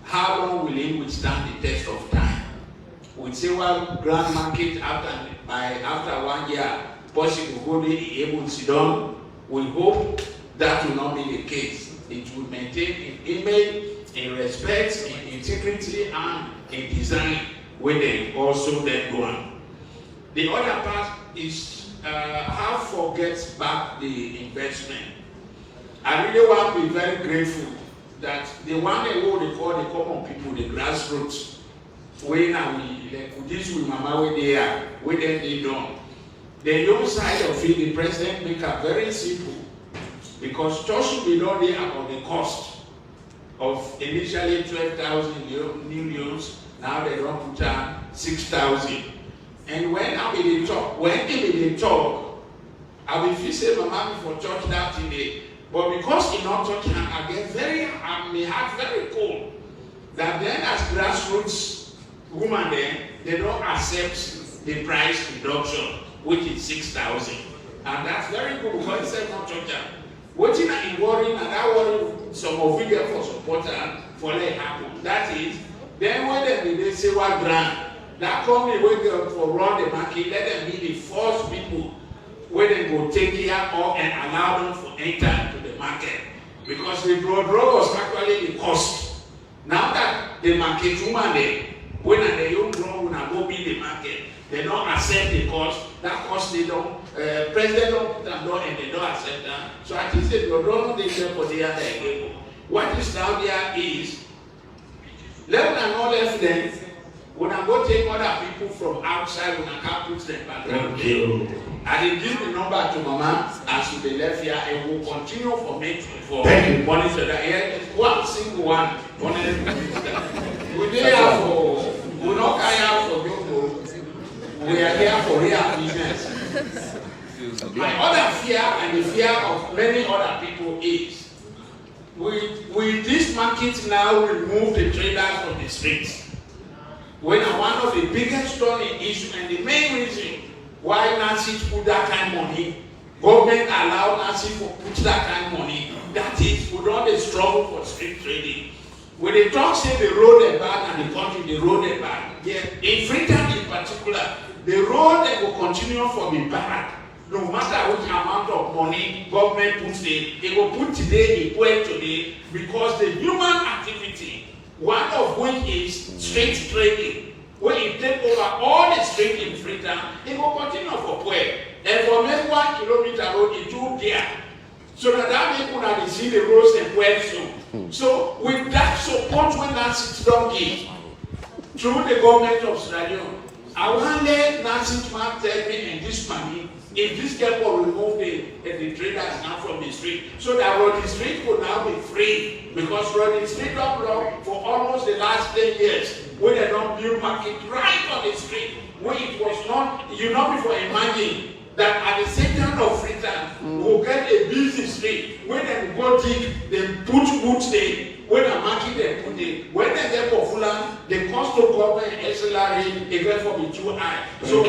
how long will it withstand the test of time? With Sewa Ground Market after 1 year, possible will be able to sit down. We hope that will not be the case. It will maintain in image, in respect, in integrity, and in design, where they also then go on. The other part is how forget back the investment. I really want to be very grateful that the one they call the common people, the grassroots, when we like this with mama where they are, where they don't. The young side of it, the president make it very simple because church should be done there about the cost of initially 12,000 new loans. Now they don't put down 6,000. And when I be the talk, I will feel say mama for church that today. But because in our church I get my heart very cold. That then as grassroots woman they don't accept the price reduction, which is 6,000. And that's very good because it's not church. What in worry and that worry some of you get for support and for let happen. That is, then when they say Sewa Grounds, that company will go for run the market, let them be the first people where they go take care of and allow them to enter into the market. Because the draw was actually the cost. Now that the market woman there, when they don't draw, when I go be the market, they don't accept the cost. That cost they don't, president don't put them down and they don't accept that. So I think the draw they there for the other table. What is down there is, let them not left them. When I go take other people from outside, when I can't put them back down there, I will give the number to mama as you be left here and will continue for me for money so that here is one single one. We there for we not care for people. We are here for real business. My other fear and the fear of many other people is with this market now remove the traders from the streets. When one of the biggest turning issues and the main reason why NASIT put that kind of money, government allowed NASIT to put that kind of money, that is, we don't struggle for street trading. When they talk, say the road they ban and the country, the road they ban. Yeah, in Freetown in particular, the road they will continue for the bad. No matter which amount of money government puts there, they will put today, they put today, because the human activity, one of which is street trading, where you take over all the street in Freetown, it will continue for Pue. And for maybe 1 kilometer road, it will be there. So that make una see the roads and Pue soon. So with that support when NASIT don't give, through the government of Sierra Leone, I want let NASIT man tell me and this money, if this people remove the traders now from the street, so that road the street will now be free. Because road the street don't block for almost the last 10 years, where they don't build market right on the street, where it was not, you know before imagine that at the center of Freetown, we'll get a busy street, where they go dig, they put boots there, when the market they put it, when they get popular, the cost of government SLR is going to be too high. So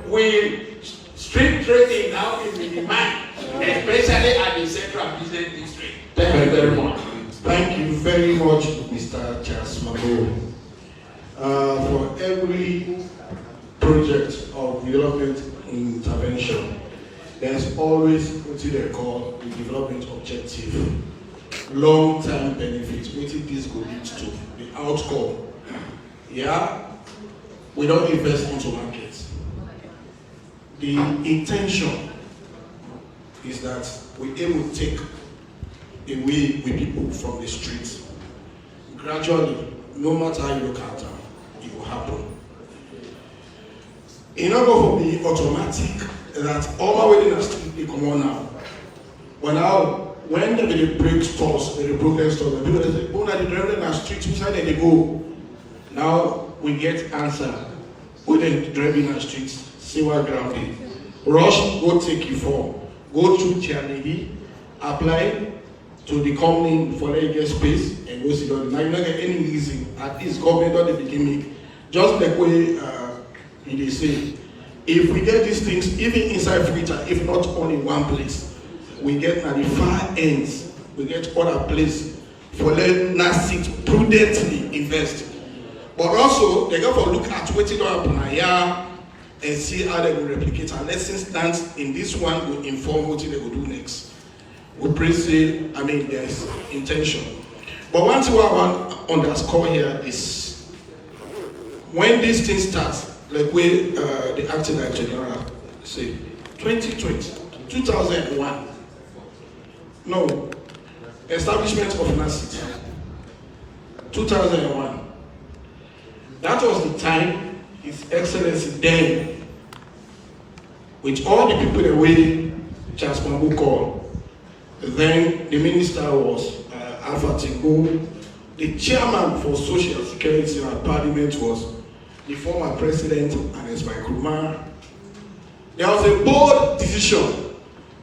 we street trading now is minimized, especially at the central business district. Thank you very much. Thank you very much, Mr. Charles Mago. For every project of development intervention, there's always what they call the development objective. Long-term benefits, what this go lead to, the outcome. Yeah, we don't invest into markets. The intention is that we aim to take away with people from the streets. Gradually, no matter how you look at them, it will happen. It's not going to be automatic that all my wedding street they come on now. But now, when they break stores, they broke their stores, the people they say, oh, now they're driving on the street, which side they go? Now we get answer. When they're driving on the streets, Sewa Grounds. Rush, go take you for. Go through Chairlady, apply to the company for let get space, and go sit down. Now you don't get any reason. At least government don't they begin make. Just like way they say, if we get these things, even inside Freetown, if not only one place, we get at the far ends, we get other places for letting NASIT prudently invest. But also, they got to look at what it happen here and see how they will replicate our lessons learned in this one will inform what they will do next. We pray say, there's intention. But one thing I want to underscore here is when this thing starts, like where the acting general say, 2001. No, establishment of NASIT, 2001. That was the time His Excellency then, with all the people the way Charles Mambu called, then the minister was Alpha Tingo, the chairman for Social Security and Parliament was the former president Anes Nkrumah. There was a bold decision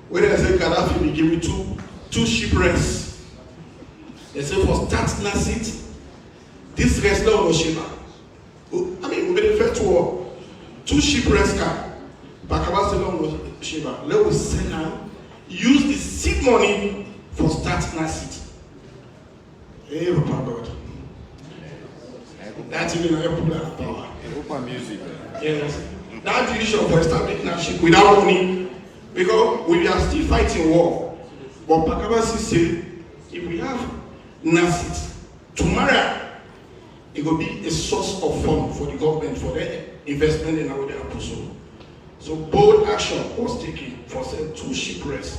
where they said Gaddafi be given two shipwrecks. They said for start NASIT, this wrestler was Sheba. I mean, we refer to 2 shipwrecks car. Bakaba Selon was Sheba. Let us send now, use the seed money for start NASIT. Hey, Papa God. That's even a problem power. Music. Yes. That decision for establishing NASIT without money, because we are still fighting war. But Pakabasi said, if we have NASIT, tomorrow it will be a source of fund for the government for their investment in our apostle. So bold action was taken for 2 shipwrecks.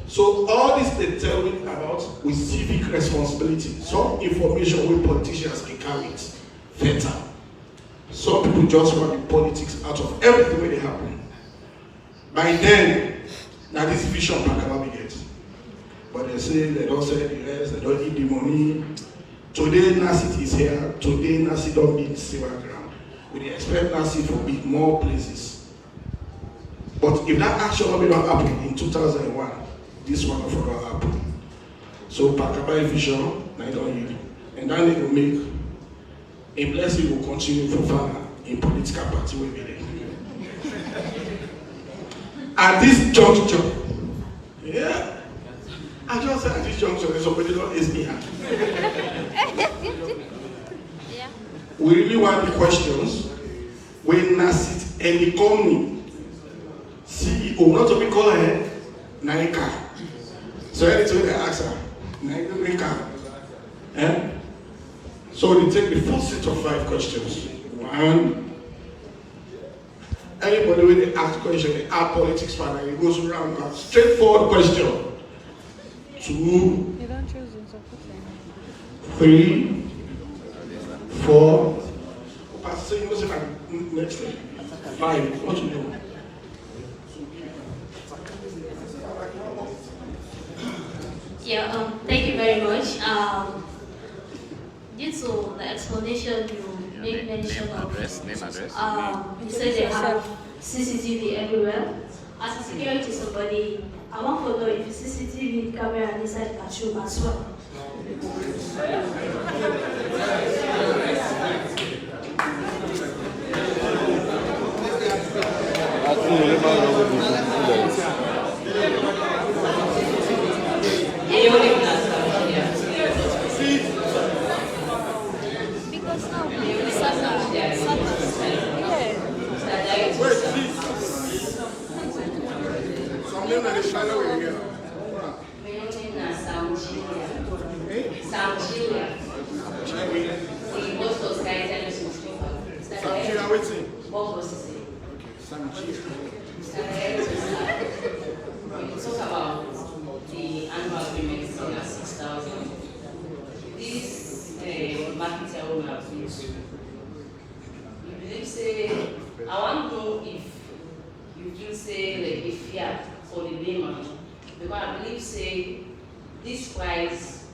So all this they tell me about with civic responsibility. Some information with politicians can carry it better. Some people just want the politics out of everything when they happen. By then, now this vision Pakaba get. But they say they don't sell the rest, they don't eat the money. Today NASIT is here, today NASIT don't need Sewa Grounds. We expect NASIT to be more places. But if that action will not happen in 2001, this one will not happen. So Pakaba vision, I don't need it. And then it will make a blessing will continue for further in political party will be there. At this juncture, yeah. I just said at this juncture, there's somebody not is me. We really want the questions when NASIT any company CEO not to be called her Naika. So anything they ask her, Naika. Eh? So they take the first set of 5 questions. 1. Anybody when they ask question, they ask politics partner, it goes around a straightforward question. 2, 3, 4. Pastor, you must have next thing. 5. What you do? Yeah, thank you very much. Due to the explanation you made mention of, you said they have CCTV everywhere. As a security somebody, I want to know if CCTV camera inside the room as well. Because now When you talk about the annual agreement, 6,000, this market will have been you believe say, I want to know if you feel say like a fiat for the layman, because I believe say this price,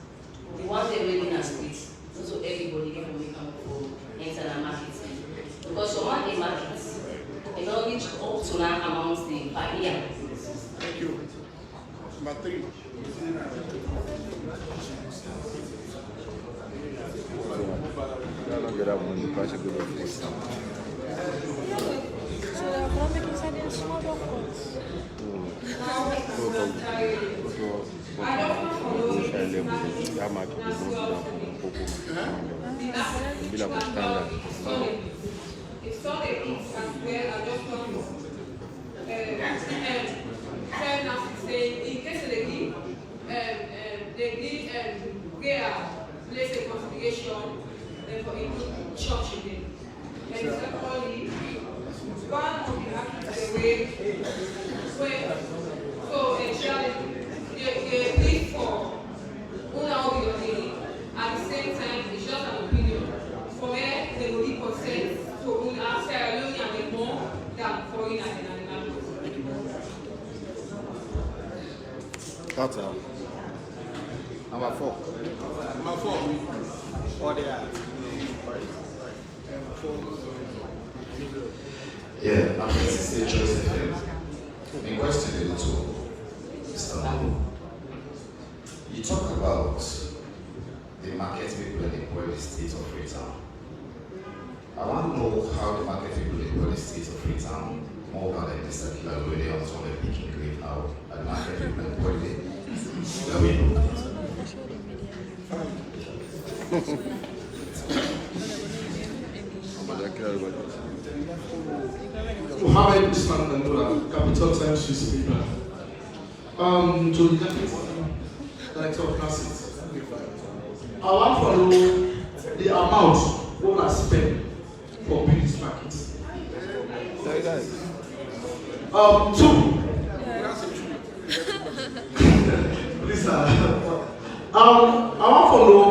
the one they waiting as split, so everybody can come for internal marketing. Because someone in markets, they don't reach up to that amount the per year. Thank you. Number 3. It's not a piece as well. I just want to say, in case they give, prayer, place a congregation for church again. And secondly, one of the architects away when so they plead for Una will be your name. At the same time, it's just an opinion. For where they will give consent to Una, Sierra Leone, and the more than foreign and That's number 4. Number 4. Or they are. Yeah, I'm Mrs. Joseph. In question to Mr. Manu, you talk about the market people employ the state of Freetown. I want to know how the market people employ the state of Freetown more than the circular way on some of the picking grave now. And the market people employ the way. Mohammed Islam Nandula, Capital Times newspaper. To the Deputy Director of NASIT. I want to know the amount we are spent for building this market. Two. Please, I want to know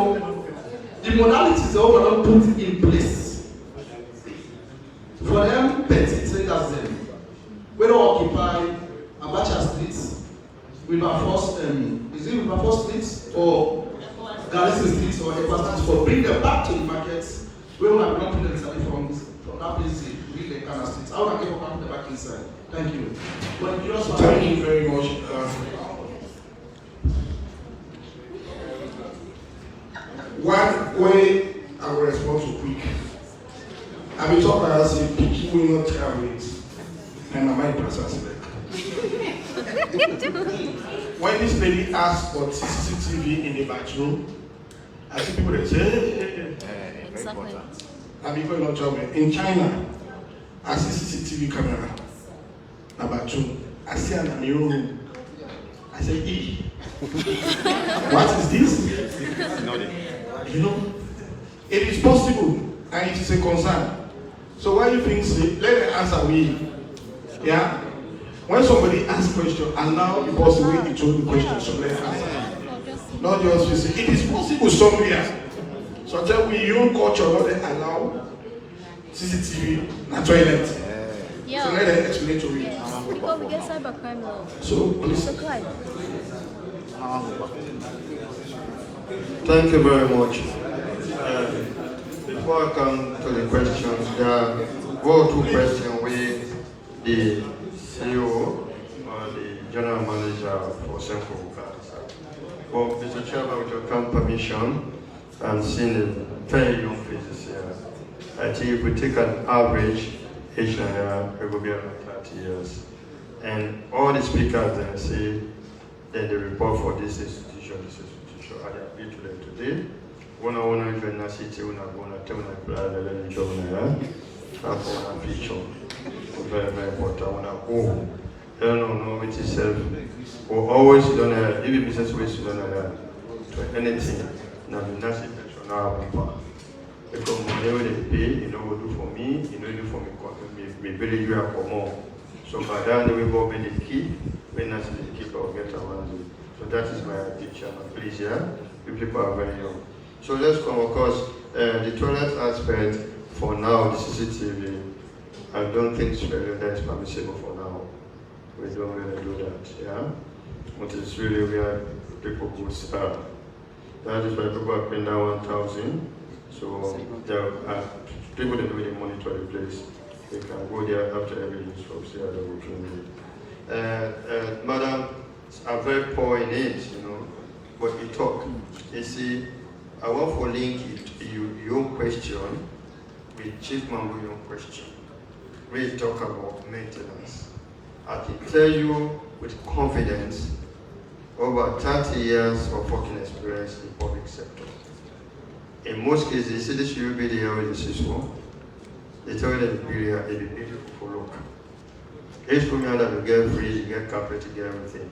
the modalities that we are put in place for them petty traders them. We don't occupy Abacha Street, is it River Street or Garrison Street or Ekwa Street for bring them back to the markets where we have not put them from that place to bring the Ghana Street. How can we put them back inside? Thank you. But you also thank you very much. One way I will respond to quick. I will talk about say people will not travel it. And my mind passes back. When this lady asked for CCTV in the bathroom, I see people that say, Exactly. I'm going on travel. In China, I see CCTV camera. Number 2, I see an mirror room. I say, what is this? You know, it is possible and it is a concern. So why you think say, let them answer me. Yeah? When somebody asks a question, allow the person way he told the question, so let them answer. Not just say, it is possible somewhere. So tell me your own culture, not they allow CCTV, not toilet. Yeah. So let them explain to me. Because we get cybercrime law. So please. It's a crime. Thank you very much. Before I come to the questions, there are 1 or 2 questions with the CEO or the General Manager for Sewa Grounds. Well, Mr. Chairman, with your kind permission, I'm seeing a very young faces here. I think if we take an average age here, it will be around 30 years. And all the speakers then say, then they report for this institution, I have been to them today. One in the city, one tell me a picture. Very, very important. I don't know it itself. We always don't have, even business ways don't have to anything. Now, the NASIT pension, because money they pay, you know what do for me, you know do for me really you have for more. So by that we go with the key, when NASIT the keeper will get around it. So that is my picture, please, yeah? You people are very young. So let's come, of course, the toilet aspect for now, the CCTV, I don't think that is permissible for now. We don't really do that, yeah? But it's really where people go start. That is why people are paying down 1,000. So there are people that really monitor the place. They can go there after every use from see how they're working. Madam, I'm very poor in it, you know, but you talk. You see, I want to link your question with Chief Mambo, your question. We talk about maintenance. I can tell you with confidence, over 30 years of working experience in the public sector. In most cases, you see this will be the area this is one. They tell you that the area is beautiful for look. It's for me that you get free, you get carpet, you get everything.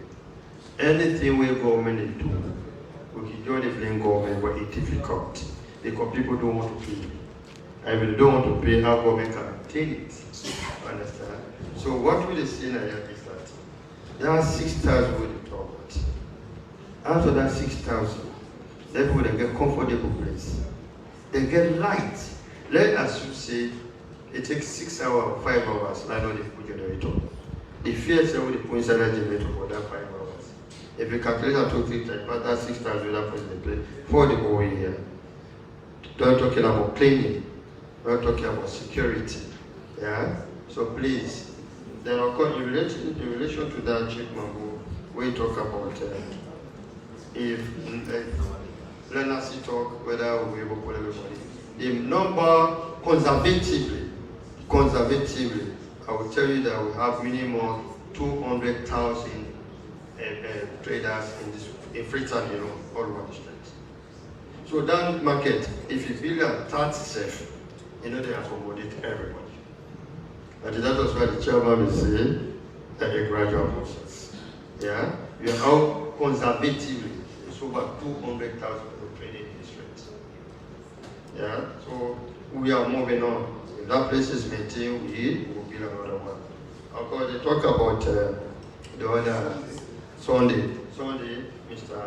Anything we government do, we can join the blame government, but it's difficult because people don't want to pay. And if they don't want to pay, how government can take it. Understand? So what we see now is that there are 6,000 we talk about. After that 6,000, then we get comfortable place. They get light. Let us say it takes 6 hours, 5 hours, like on the food generator. The first hour the point inside that generator for that 5 hours. If you calculate that total time, but that 6,000 that point in play for the whole year. Don't talking about cleaning, we're talking about security. Yeah? So please, then of course in relation to that Chief Mambo, we talk about if let us talk whether we able to put everybody. The number conservatively, I will tell you that we have minimum 200,000 traders in Freetown, all over the state. So that market, if you build a 30 they accommodate everybody. And that was why the chairman will say that a gradual process. Yeah, we are now conservatively, it's over 200,000 people trading in this rate. Yeah, so we are moving on. If that place is maintained, we will build another one. Of course, they talk about the other Sunday, Mr.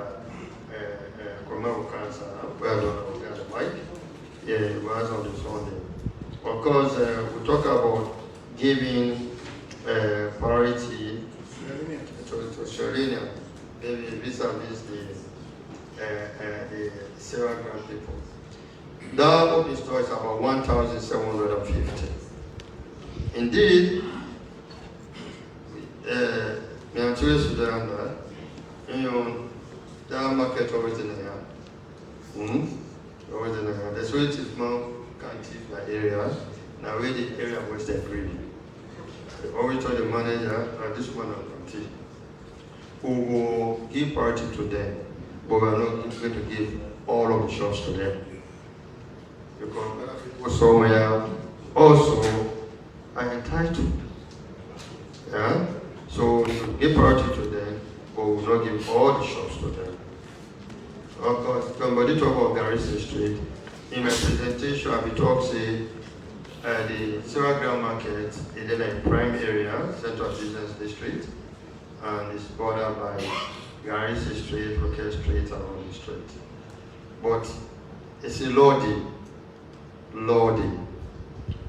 Commercial Cancer, where I don't know the mic. Yeah, it was on the Sunday. Of course, we talk about giving priority to Sharina, maybe vis-a-vis the Sewa Grounds people. That open store is about 1,750. Indeed, me and Sudan, that market always in there. Always in there. The sweet is more can't area. Now where the area was the green. I always told the manager, this one on who will give priority to them, but we are not going to give all of the shops to them. Because people somewhere also are entitled. Yeah? So we will give priority to them, but we will not give all the shops to them. Of course, somebody talk about Garrison Street. In my presentation, I will talk say the Sewa Grounds market is in a prime area, Central Business District, and it's bordered by Garrison Street, Rocket Street, and all the street. But it's a loading.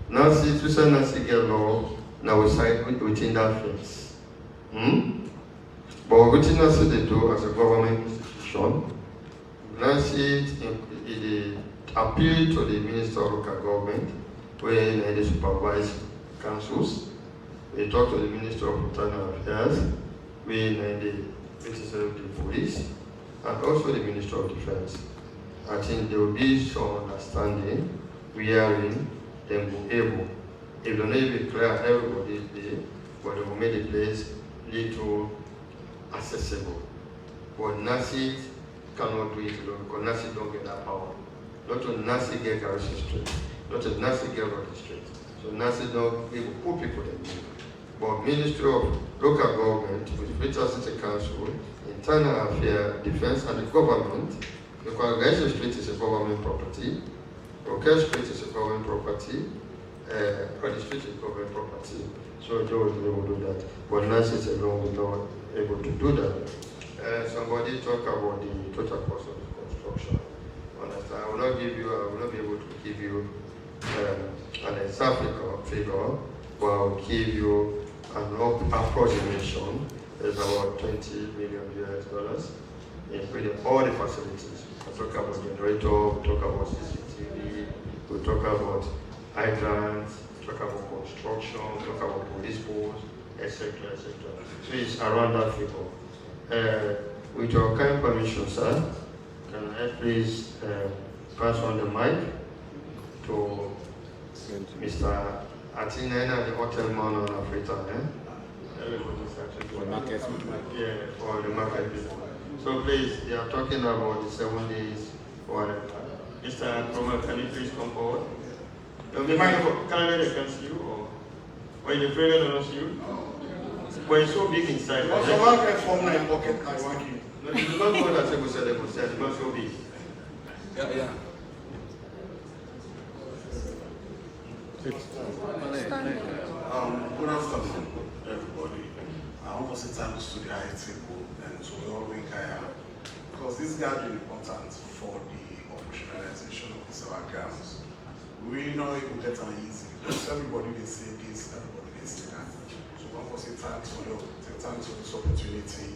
Now, since we say NASIT get law, now we side within that fence. But within NASIT they do as a government institution, NASIT appeal to the Minister of Local Government, where they supervise councils. We talk to the Minister of Internal Affairs, where they represent the police, and also the Minister of Defense. I think there will be some understanding, wherein they will be able, if they need to clear everybody there, but they will make the place little accessible. But NASIT cannot do it alone, because NASIT don't get that power. Not to NASIT get Garrison Street, not to NASIT get Rocky Street. So NASIT don't able to put people in there. But Ministry of Local Government, with Freetown City Council, Internal Affairs, Defense, and the government, because Garrison Street is a government property, Rocket Street is a government property, Rocky Street is government property. So they will do that. But NASIT alone will not able to do that. Somebody talk about the total cost of the construction. I will not be able to give you an exact figure, but I will give you an approximation. It's about $20 million, including all the facilities. We talk about generator, we talk about CCTV, we talk about hydrants, we talk about construction, we talk about police posts, etc., etc. So it's around that figure. With your kind permission, sir, can I please pass on the mic to Mr. Atina, the hotel man on Africa. For market. Yeah, for the market people. So please, they are talking about the 7 days or whatever. Mr. Cromer, can you please come forward? The microphone, can I see you? Or the prayer don't see you? But it's so big inside. What's the market from my pocket? I want you. No, you do not know that they said it's not so big. Yeah. Good afternoon, everybody. I want to say thanks to the ITO and to the all because this gathering is important for the operationalization of the Sewa Grounds. We know it will get easy because everybody they say this, everybody they say that. So I want to say thanks for this opportunity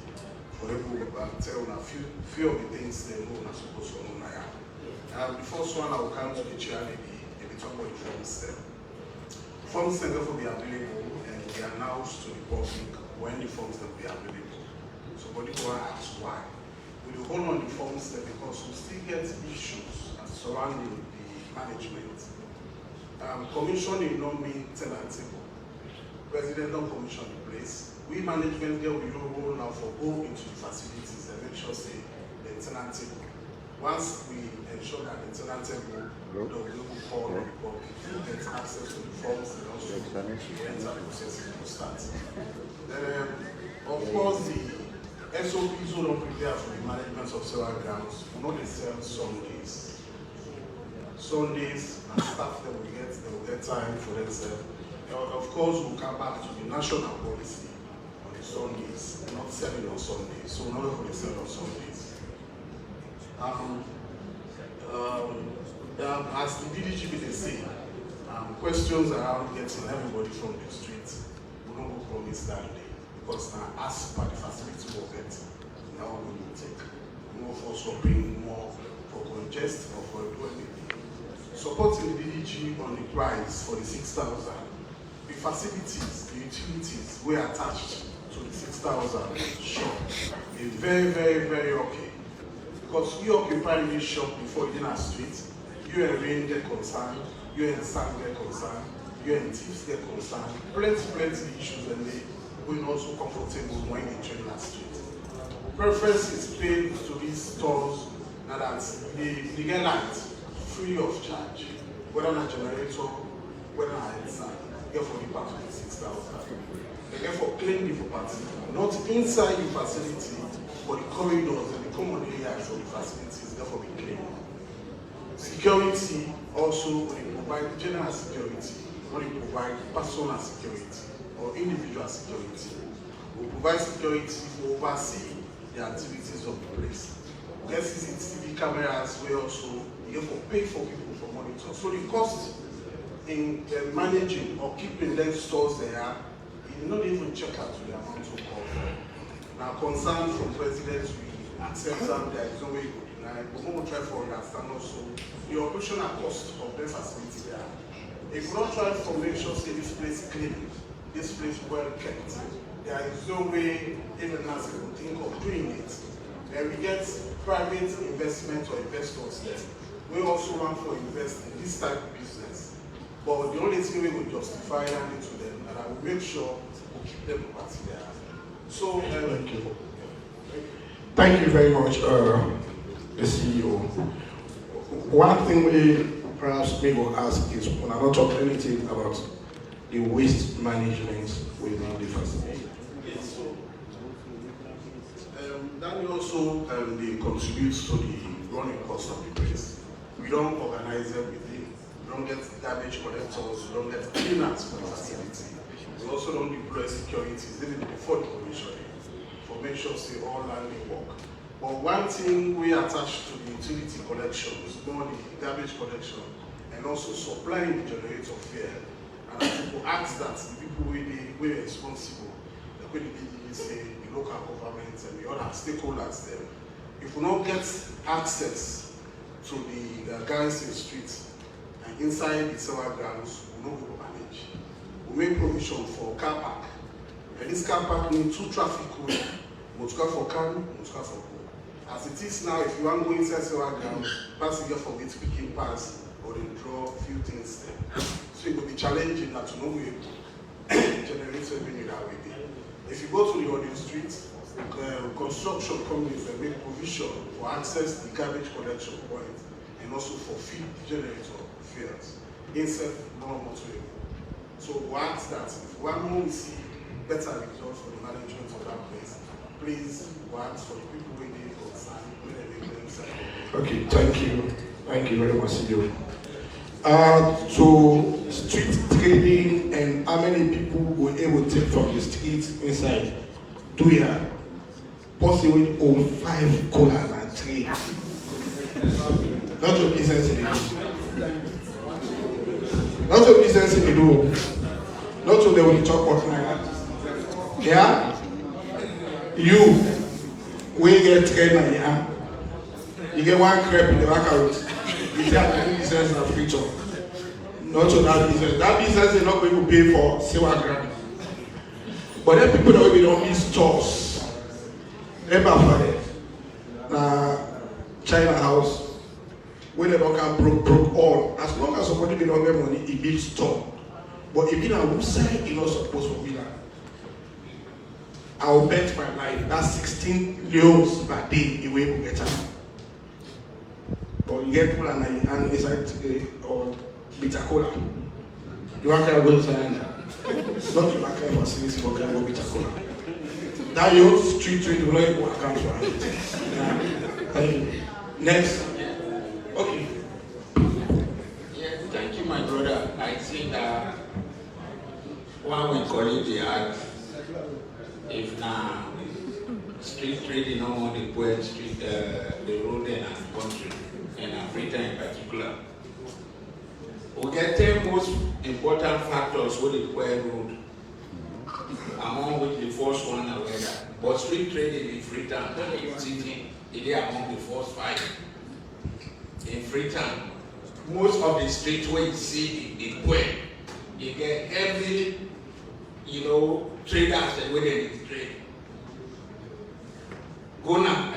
for everyone to tell a few of the things they know are supposed to know now. The first one I will come to the Chairlady and we talk about the form step. Forms will be available and be announced to the public when the forms will be available. So when people ask why, we will hold on the forms there because we still get issues surrounding the management. Commission is not mean tenantable. President don't commission the place. We management get we roll now for go into the facilities and make sure say the tenantable. Once we ensure that the tenantable, the local call the public get access to the forms and also the enter processing to start. Then, of course, the SOPs who don't prepare for the management of Sewa Grounds will not sell Sundays. Sundays and staff they will get time for themselves. Of course, we'll come back to the national policy on the Sundays, not selling on Sundays. So not going to sell on Sundays. As the DDGB they say, questions around getting everybody from the street, we don't go promise that day because now as per the facility will get, now we will take more for shopping, more for congest or for doing supporting the DDG on the price for the 6,000. The facilities, the utilities were attached to the 6,000 shop is very, very, very okay. Because you occupy this shop before you in our street, you and rain get concerned, you and sand get concerned, you and thieves get concerned, plenty issues and they will not so comfortable when they train our street. Preference is paid to these stores now that they get light free of charge, whether on a generator, whether on a inside, get for the part of the 6,000. They get for clean the property, not inside the facility, but the corridors and the common areas of the facilities, therefore be clean. Security also, when they provide general security, when they provide personal security or individual security. We provide security to oversee the activities of the place. We get CCTV cameras where also you have to pay for people for monitor. So the cost in managing or keeping them stores there, you not even check out to the amount of cost. Now, concern from presidents, we accept that there is no way to deny, but we will try to understand also the operational cost of the facility there. If we don't try to make sure say this place clean, this place well kept, there is no way even NASIT will think of doing it. Then we get private investment or investors there. We also want to invest in this type of business. But the only thing we will justify handing to them, and I will make sure we keep them property there. So, thank you. Thank you very much, the CEO. One thing we perhaps may will ask is when I don't talk anything about the waste management within the facility. Yes, so that also they contribute to the running cost of the place. We don't organize everything. We don't get garbage collectors. We don't get cleaners for the facility. We also don't deploy securities even before the commissioning for make sure say all landing work. But one thing we attach to the utility collections, more the garbage collection, and also supplying the generator fare. And people ask that the people who are responsible, the say the local government and the other stakeholders there, if we don't get access to the guys in the streets and inside the Sewa Grounds, we don't go manage. We make provision for car park. And this car park needs 2 traffic cones, motor for car, motor for go. As it is now, if you want to go inside Sewa Grounds, pass it for it picking pass or they draw a few things there. So it will be challenging that to know we generate revenue that way. If you go to the audio street, construction companies will make provision for access to the garbage collection point and also for feed generator fares inside normal motor. So we ask that if one more see better results for the management of that place, please work for the people who need concern when they make themselves. Okay, thank you. Thank you very much, CEO. to street trading and how many people were able to take from the streets inside. 2 years, possibly over 5 colas and 3. Not your business in the do. Not your business in the do. Not so they will talk about like that. Yeah? You, we get trained, yeah? You get one crap in the back out. You say I do business in a future. Not to that business. That business is not going to pay for Sewa Grounds. But then people that will don't need stores. Remember for them. China house. When they don't come broke all. As long as somebody don't get money, it builds store. But if you know who side, you're not supposed to be that. I'll bet my life. That's 16 leones per day you will get out. Or you get people and inside or bitter cola. You want to go inside. Not to back for service, but can go bitter cola. That your street trade will not work out for it. Thank you. Next. Okay. Yes, thank you, my brother. I think that one we call it the art. If now street trading no more the poor street, the road and country, and Africa in particular. We get 10 most important factors with the poor road, among which the first one are weather. But street trading in Freetown, city, it is among the first 5. In Freetown, most of the streets where you see in poor, you get heavy, traders and where they trade. Go now,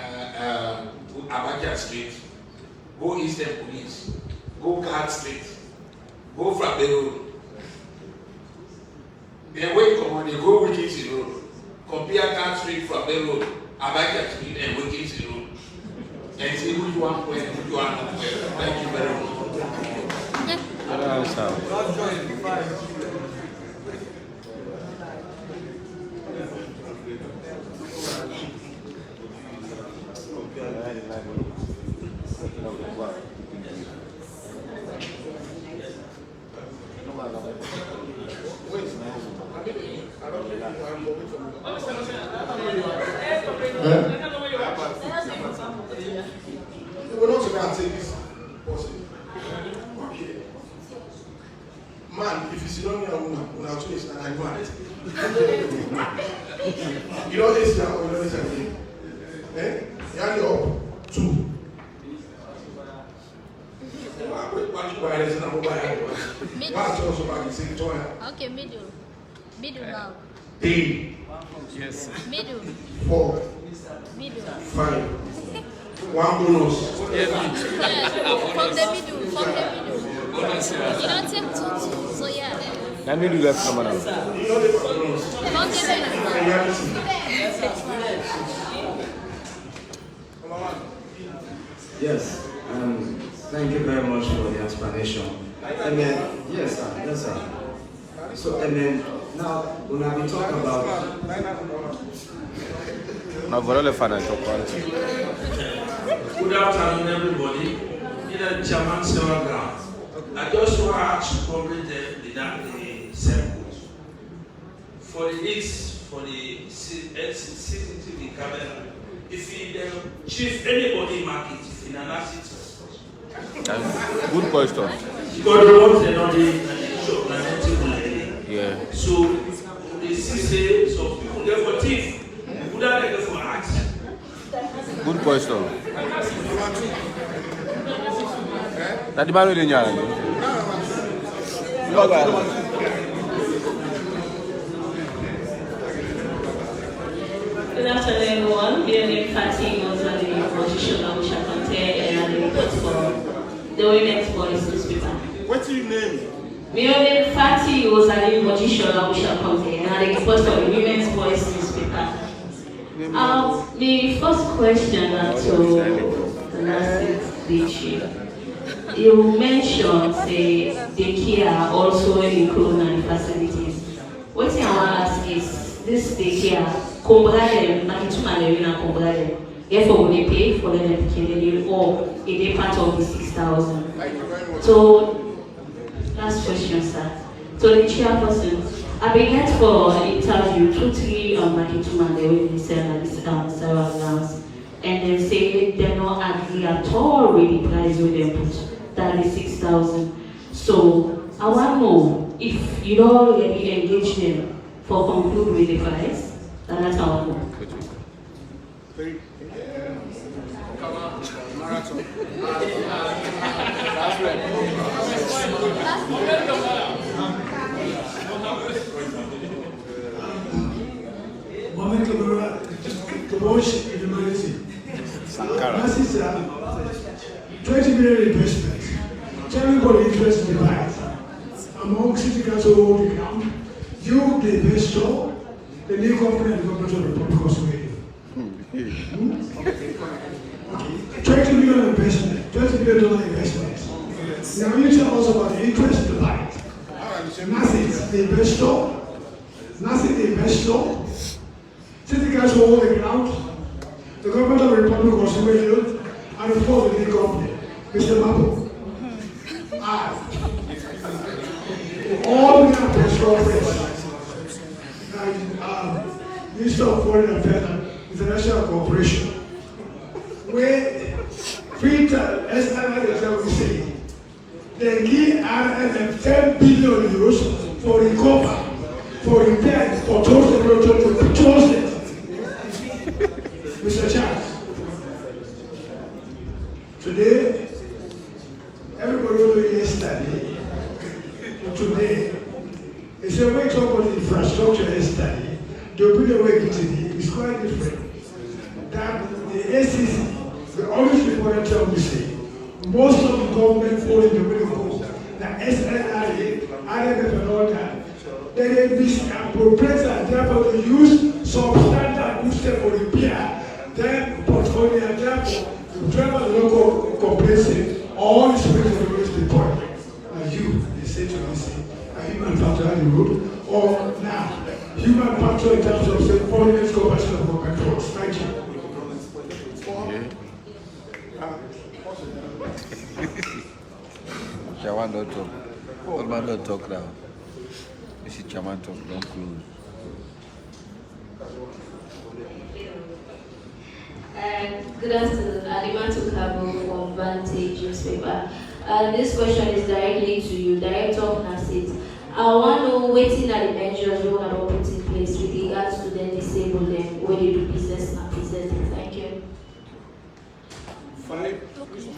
Abacha Street, go Eastern Police, go Guard Street, go Frappe Road. Then when you come on, they go Wilkinson Road. Compare Guard Street, Frappe Road, Abacha Street, and Wilkinson Road. And see which one went, which one not went. Thank you very much. We're not going to take this possible. Okay. Man, if you sit down here, woman, I'll tell you that I want it. You know this now, or you know this again? Eh? You have your 2. Okay, middle. Middle now. 3. Yes. Middle. 4. Middle. 5. 1 bonus. Yeah, from the middle. From the middle. You don't take 2, so yeah. Let me do that for now. You know the bonus. From the middle. Yes, thank you very much for the explanation. And then, yes, sir. So, and then, now, when I be talking about... Now, for all the financial quality. Good afternoon, everybody. In Chairman Sewa Grounds, I just want to complete the circle. For the needs, for the CCTV camera, if the chief anybody market, in an NASIT. Good question. Because the ones that are the shop, yeah. So they say so people there for thief, who are there for act. Good question. That the man with Good afternoon, everyone. Leone was at the position of Chairlady and the report for the Women's Voice newspaper. What's your name? Leone was at the position of Chairlady and the report for the Women's Voice newspaper. The first question to the NASIT chief, you mentioned the daycare also include and facilities. What I want to ask is this daycare. Therefore, will they pay for the education or is they part of the 6,000? So, Last question, sir. So the chairperson, I've been here for an interview, 2-3 market women, they will sell at this Sewa Grounds, and they say they're not agree at all with the price where they put, that is 6,000. So I want to know if you don't already engage them for conclude with the price, then that's our goal. Moment to watch emergency. NASIT 20 million investment. Everybody interested in that. Among city council holding ground, you, the investor, the new company, and the government of the Republic of Sweden. 20 million investment, $20 million investment. Now you tell us about the interest in the light. NASIT, the investor, city council holding ground, the government of the Republic of Sweden, and of course the new company, Mr. Mapo. All we have is conference. Minister of Foreign Affairs and International Cooperation. Where free SNL we say they give RMF 10 billion euros for recover, for repair, for total. Mr. Charles, today, everybody will do yesterday. Today, it's a way to talk about the infrastructure yesterday. The opinion way is quite different. That the ACC, the always reported to me say, most of the government fall in the middle of the SNRA, IMF and all that. They misappropriate and therefore they use substandard boosted for repair, then portfolio and therefore the driver the local complacent, all is supposed to reach the point. Now you, they say to me, say, a human factor on the road, or now, human factor in terms of say, foreign conversion of government roads. Thank you. Chairman don't talk. Old man don't talk now. You see Chairman talk, don't close. Good afternoon, Adimantu Kabo from Vantage newspaper. This question is directly to you, Director of NASIT. I want to know waiting at the measures you want to put in place with regards to the disabled them when they do business and present it. Thank you.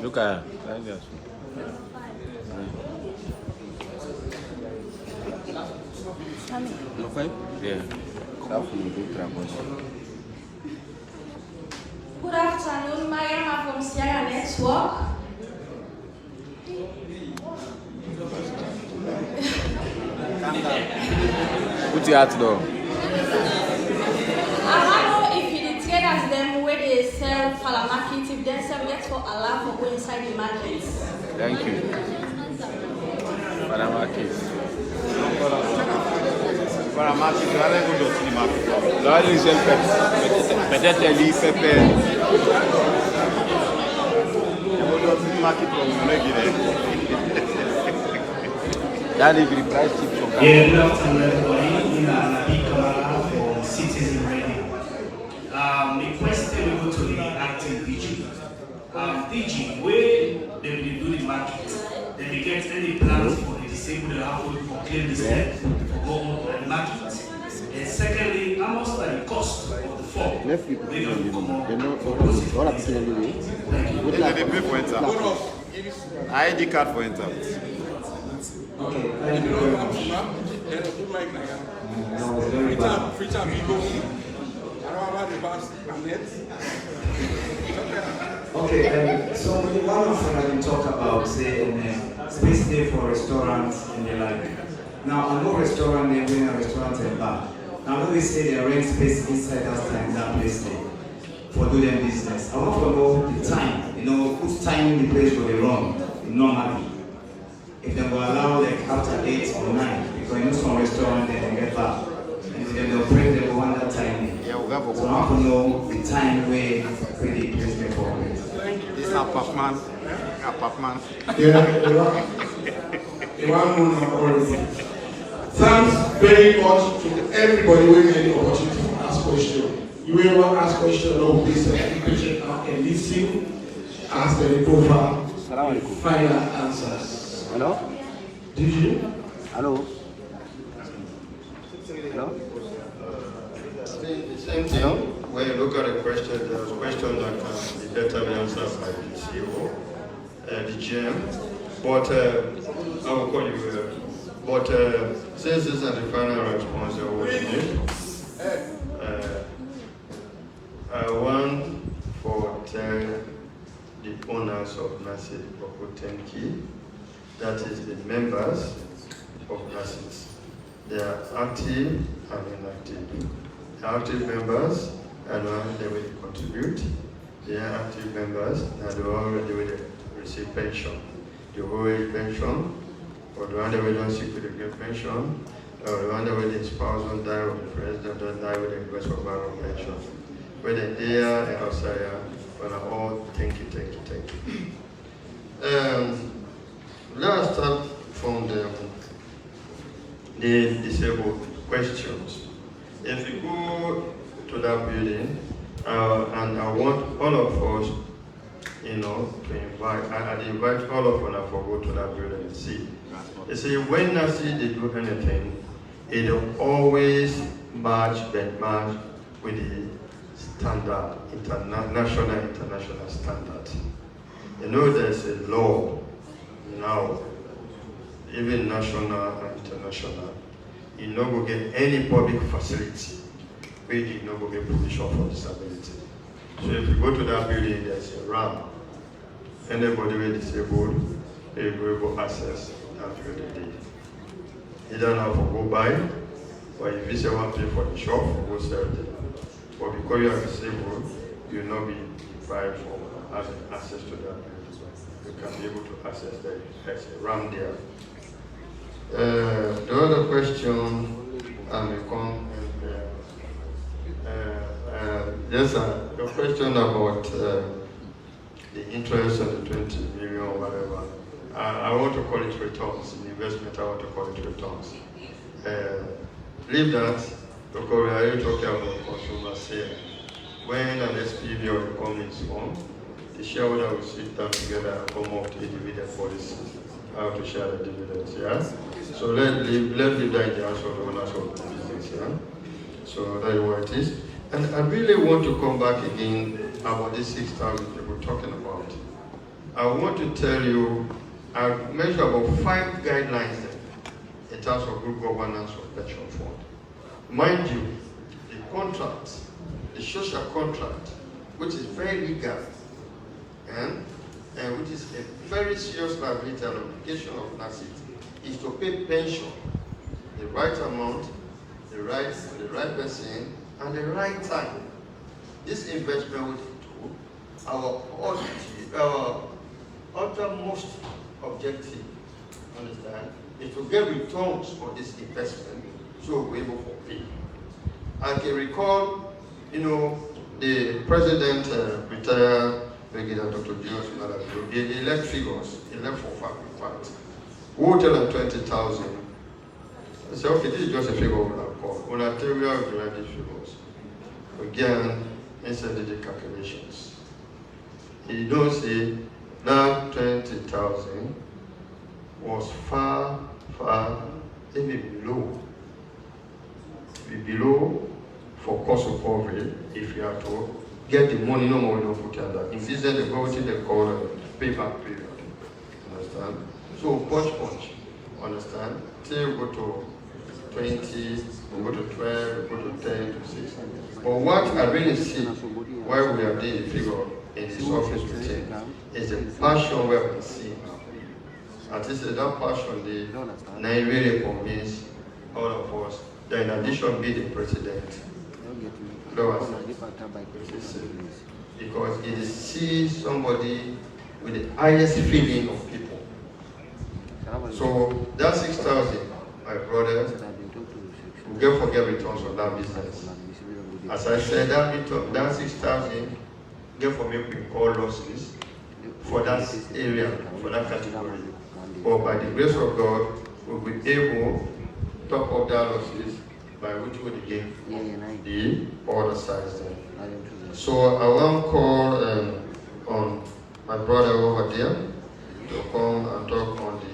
Look at her. Yeah. Good afternoon, Mariama from Sierra Network. Put your hat down. I want to know if you traders them where they sell market, if they sell yet for allow for go inside the market. Thank you. Market. Market, you are going to see the market. Là, ils aiment peut-être les pépés. That is the price tip. Yeah, good afternoon, everybody. Nabi Kamala for Citizen Radio. The question we go to the acting DG. DG, where they will do the market, they will get any plans for the disabled and how to claim the step for go on the market. And secondly, how much are the cost of the form? They don't come on for those. What do they pay for enter? ID card for enter. Okay, thank you very much. Okay, so the one of them I talk about, say, space day for restaurants and the like. Now, I know restaurant, they're doing a restaurant and bar. Now, when we say they rent space inside that place there for doing their business, I want to know the time, whose time the place will be run normally. If they will allow like after 8 or 9, because some restaurant they get back. And if they operate, they will want that time. So I want to know the time where the place may for. This apartment. Yeah, in one moon already. Thanks very much to everybody who gave the opportunity to ask questions. You will want to ask questions, no, please be patient and listen as they provide final answers. Hello? Did you? Hello? Hello? The same thing, when you look at the question, there's a question that can be better answered by the CEO, the GM, but I will call you, but since this is the final response that we need, I want to tell the owners of NASIT thank you, that is the members of NASIT. They are active and inactive. The active members are the ones that will contribute. They are active members and the ones that will receive pension. The whole pension, or the one that will not seek with the pension, or the one that will the spouse don't die or the president don't die with the request for borrow pension. Whether they are and outside, but are all thank you. Let us start from the disabled questions. If you go to that building, and I want all of us, to invite, I invite all of us to go to that building and see. They say when NASIT they do anything, it will always match with the standard, international standard. There's a law now, even national and international, you no go get any public facility where you no go get provision for disability. So if you go to that building, there's a ramp. Anybody who is disabled, they will go access that building. Either now for go buy, or if you say one pay for the shop, for go sell it. But because you are disabled, you will not be deprived from having access to that building. You can be able to access there's a ramp there. The other question the question about the interest and the 20 million or whatever. I want to call it returns. In investment, I want to call it returns. Leave that, because we are here talking about consumer sale. When an SPV or a company is formed, the shareholder will sit down together and come up to a dividend policy, how to share the dividends, yeah? So let's leave that in the hands of the owners of the business, yeah? So that is what it is. And I really want to come back again about these 6,000 people talking about. I want to tell you, I've mentioned about 5 guidelines in terms of good governance of pension fund. Mind you, the contract, the social contract, which is very legal, and which is a very serious liability and obligation of NASIT, is to pay pension, the right amount, the right person, and the right time. This investment will do our uttermost objective, understand, is to get returns for this investment, so we're able to pay. I can recall, the president retired, Dr. Julius Malabio, he left figures, he left for fact. Who tell them 20,000? I said, okay, this is just a figure we have called. When I tell you how to write these figures, again, inside the calculations. He don't say that 20,000 was far, even below for cost of recovery if you have to get the money, no more, no put it that. In business, they go to the call payback period. Understand? So punch, understand? Till you go to 20, you go to 12, you go to 10, to 6. But what I really see while we are doing the figure in this office routine is the passion we have been seeing. At least that passion, they really convince all of us that in addition be the president, because it is see somebody with the highest feeling of people. So that 6,000, my brother, we get forget returns on that business. As I said, that 6,000, get for me we call losses for that area, for that category. But by the grace of God, we'll be able to top up that losses by which we gain the other sides there. So I want to call on my brother over there to come and talk on the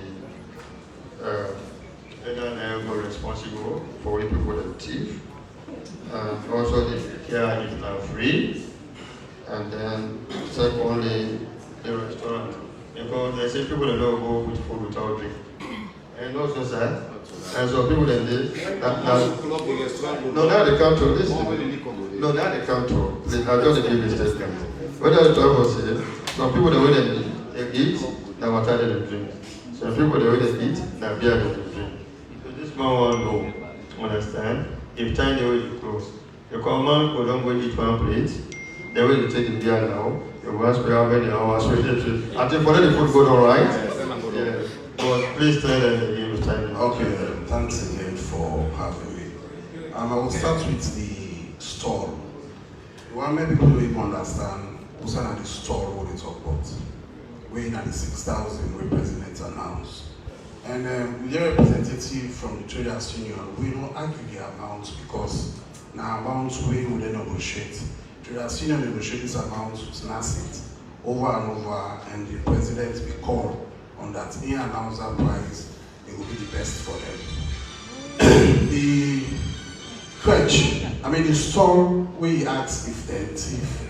NASIT responsible for people that thief, and also the care is now free, and then secondly the restaurant, because they say people that don't go with food without drink. And also sir, and so people that they no, now they come to listen. No, now they come to. I just give this statement. Whether the driver say, some people the way they eat, now what they drink. Some people the way they eat, now beer they drink. So this man won't know, understand? If time the way you close, the command will don't go eat one plate. The way you take the beer now, you must be how many hours with it. I think for the food goes all right. Yeah. But please tell them the game time. Okay, thanks again for having me. I will start with the store. Well, many people don't even understand who's at the store, what they talk about. We're at the 6,000 representatives announced. And we get a representative from the Traders Union. We don't argue the amount because now amount we would negotiate. Traders Union negotiate this amount with NASIT over and over, and the president will call on that he announced that price, it will be the best for them. The crutch, the store we ask if they thief,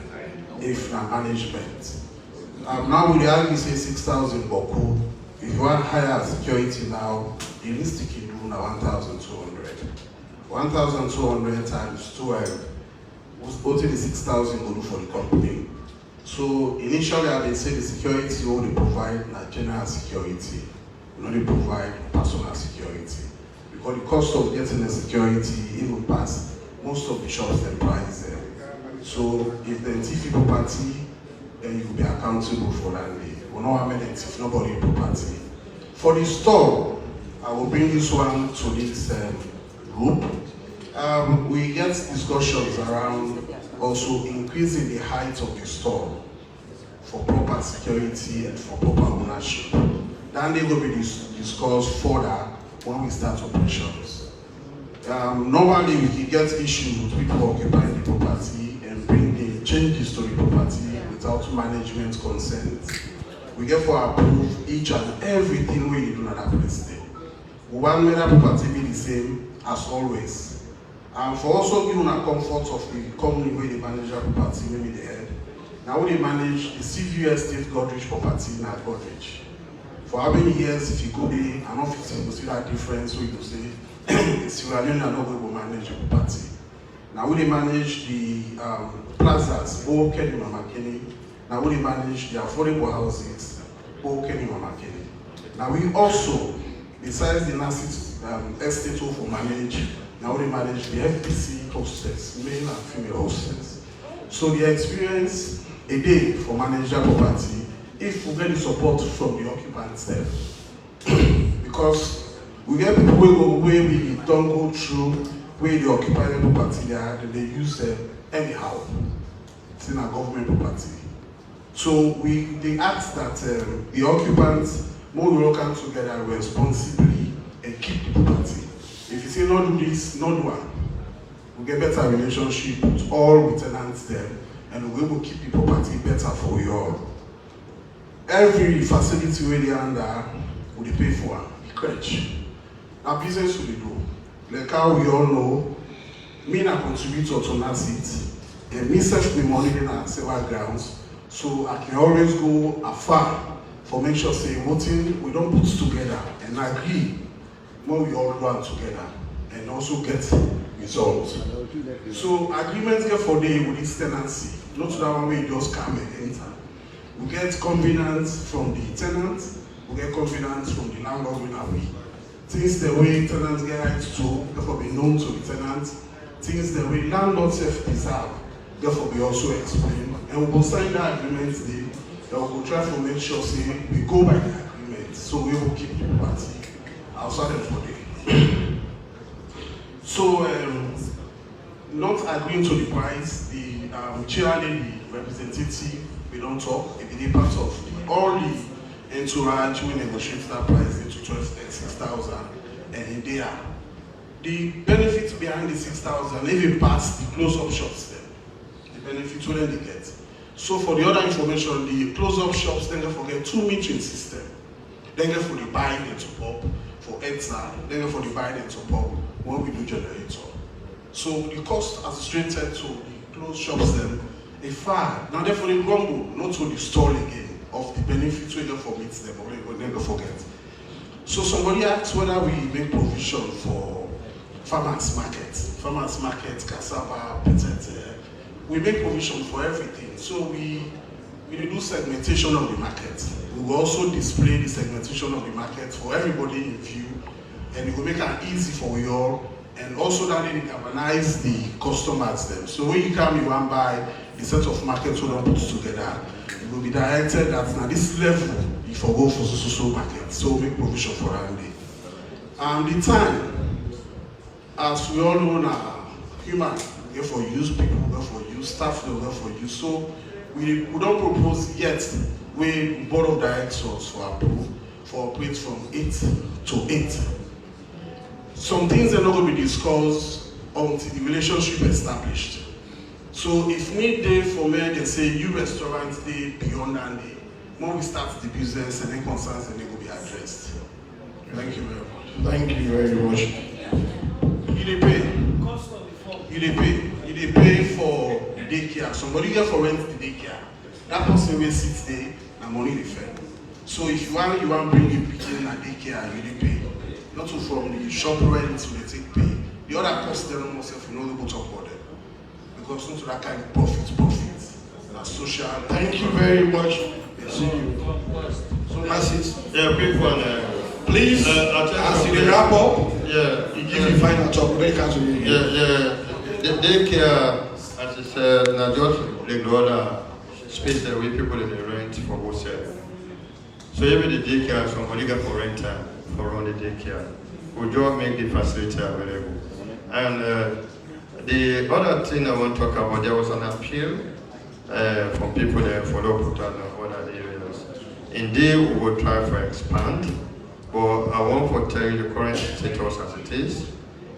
if na management. Now we argue say 6,000 boku. If you want higher security now, the realistic you do now 1,200. 1,200 times 12 was only the 6,000 go do for the company. So initially they say the security only provide na general security, only provide personal security. Because the cost of getting the security even pass most of the shops that price them. So if the thief property, then you will be accountable for that day. We know how many thief, nobody property. For the store, I will bring this one to this group. We get discussions around also increasing the height of the store for proper security and for proper ownership. Then they will be discussed further when we start operations. Normally we can get issues with people occupying the property and bring the changes to the property without management consent. We get for approve each and everything we do in that place. We want the property be the same as always. And for also giving a comfort of the company where they manage their property, maybe the head. Now when they manage the CVS State Godrich property in our Godrich. For how many years if you go there, an officer will see that difference where you say, Sierra Leone are not going to manage the property. Now when they manage the plazas, both Kenny Mama Kenny. Now when they manage the affordable houses, both Kenny Mama Kenny. Now we also, besides the NASIT estate for manage, now we manage the FPC hostels, male and female hostels. So the experience a day for manager property, if we get the support from the occupants there. Because we get people where we don't go through where the occupied property they use anyhow. It's in a government property. So they ask that the occupants more will come together responsibly and keep the property. If you say not do this, not do one, we get better relationship with all tenants there, and we will keep the property better for you all. Every facility where they under, we pay for the crutch. Now business we do. Like how we all know, me na contributor to NASIT, and me self me monitoring at Sewa Grounds, so I can always go afar for make sure say voting we don't put together and agree when we all run together and also get results. So agreements get for day with this tenancy, not that one way just come and enter. We get convenience from the tenant, we get convenience from the landlord when we. Things the way tenants get rights to, therefore be known to the tenant. Things the way landlords deserve, therefore be also explained. And we will sign that agreement today, and we will try to make sure say we go by the agreement, so we will keep the property outside of the day. So, not agreeing to the price, the Chairlady representative we don't talk. If it part of all the entourage, we negotiate that price into 6,000 and in there. The benefits behind the 6,000, if it pass the close-up shops then, the benefits will they get. So for the other information, the close-up shops, then they forget 2 metering system. Then get for the buying and top up for EDSA, then get for the buying and top up when we do generator. So the cost associated to the closed shops then, a far, now therefore they grumble, not to the stall again, of the benefits we get for meet them, or we will never forget. So somebody asked whether we make provision for farmers market, cassava, potato. We make provision for everything. So we do segmentation of the market. We will also display the segmentation of the market for everybody in view, and it will make it easy for you all, and also that they galvanize the customers them. So when you come, you want to buy the set of markets we don't put together, it will be directed that now this level, you forgo for social market. So we make provision for Andy. And the time, as we all know now, human, we for use people, we for use staff, we for use. So we don't propose yet we board of directors for approve for operate from 8 to 8. Some things are not going to be discussed until the relationship established. So if need day for me, they say you restaurants day beyond that day. When we start the business and then concerns and they will be addressed. Thank you very much. Thank you very much. You pay for daycare. Somebody get for rent the daycare. That person will sit there and money they fair. So if you want to bring a picking at daycare, you pay. Not to from the shop rent to the take pay. The other cost they don't myself, you know, they go talk about them. Because not to that kind of profit. That's social. Thank you very much. See you. So NASIT. Yeah, quick one. Please, as you wrap up, yeah, you give me final talk. They can't do it. Yeah. The daycare, as I said, not just the other space that we people in the rent for wholesale. So even the daycare, somebody got for rent time for run the daycare. We just make the facility available. And the other thing I want to talk about, there was an appeal from people that follow Putan and other areas. Indeed, we will try to expand, but I want to tell you the current status as it is.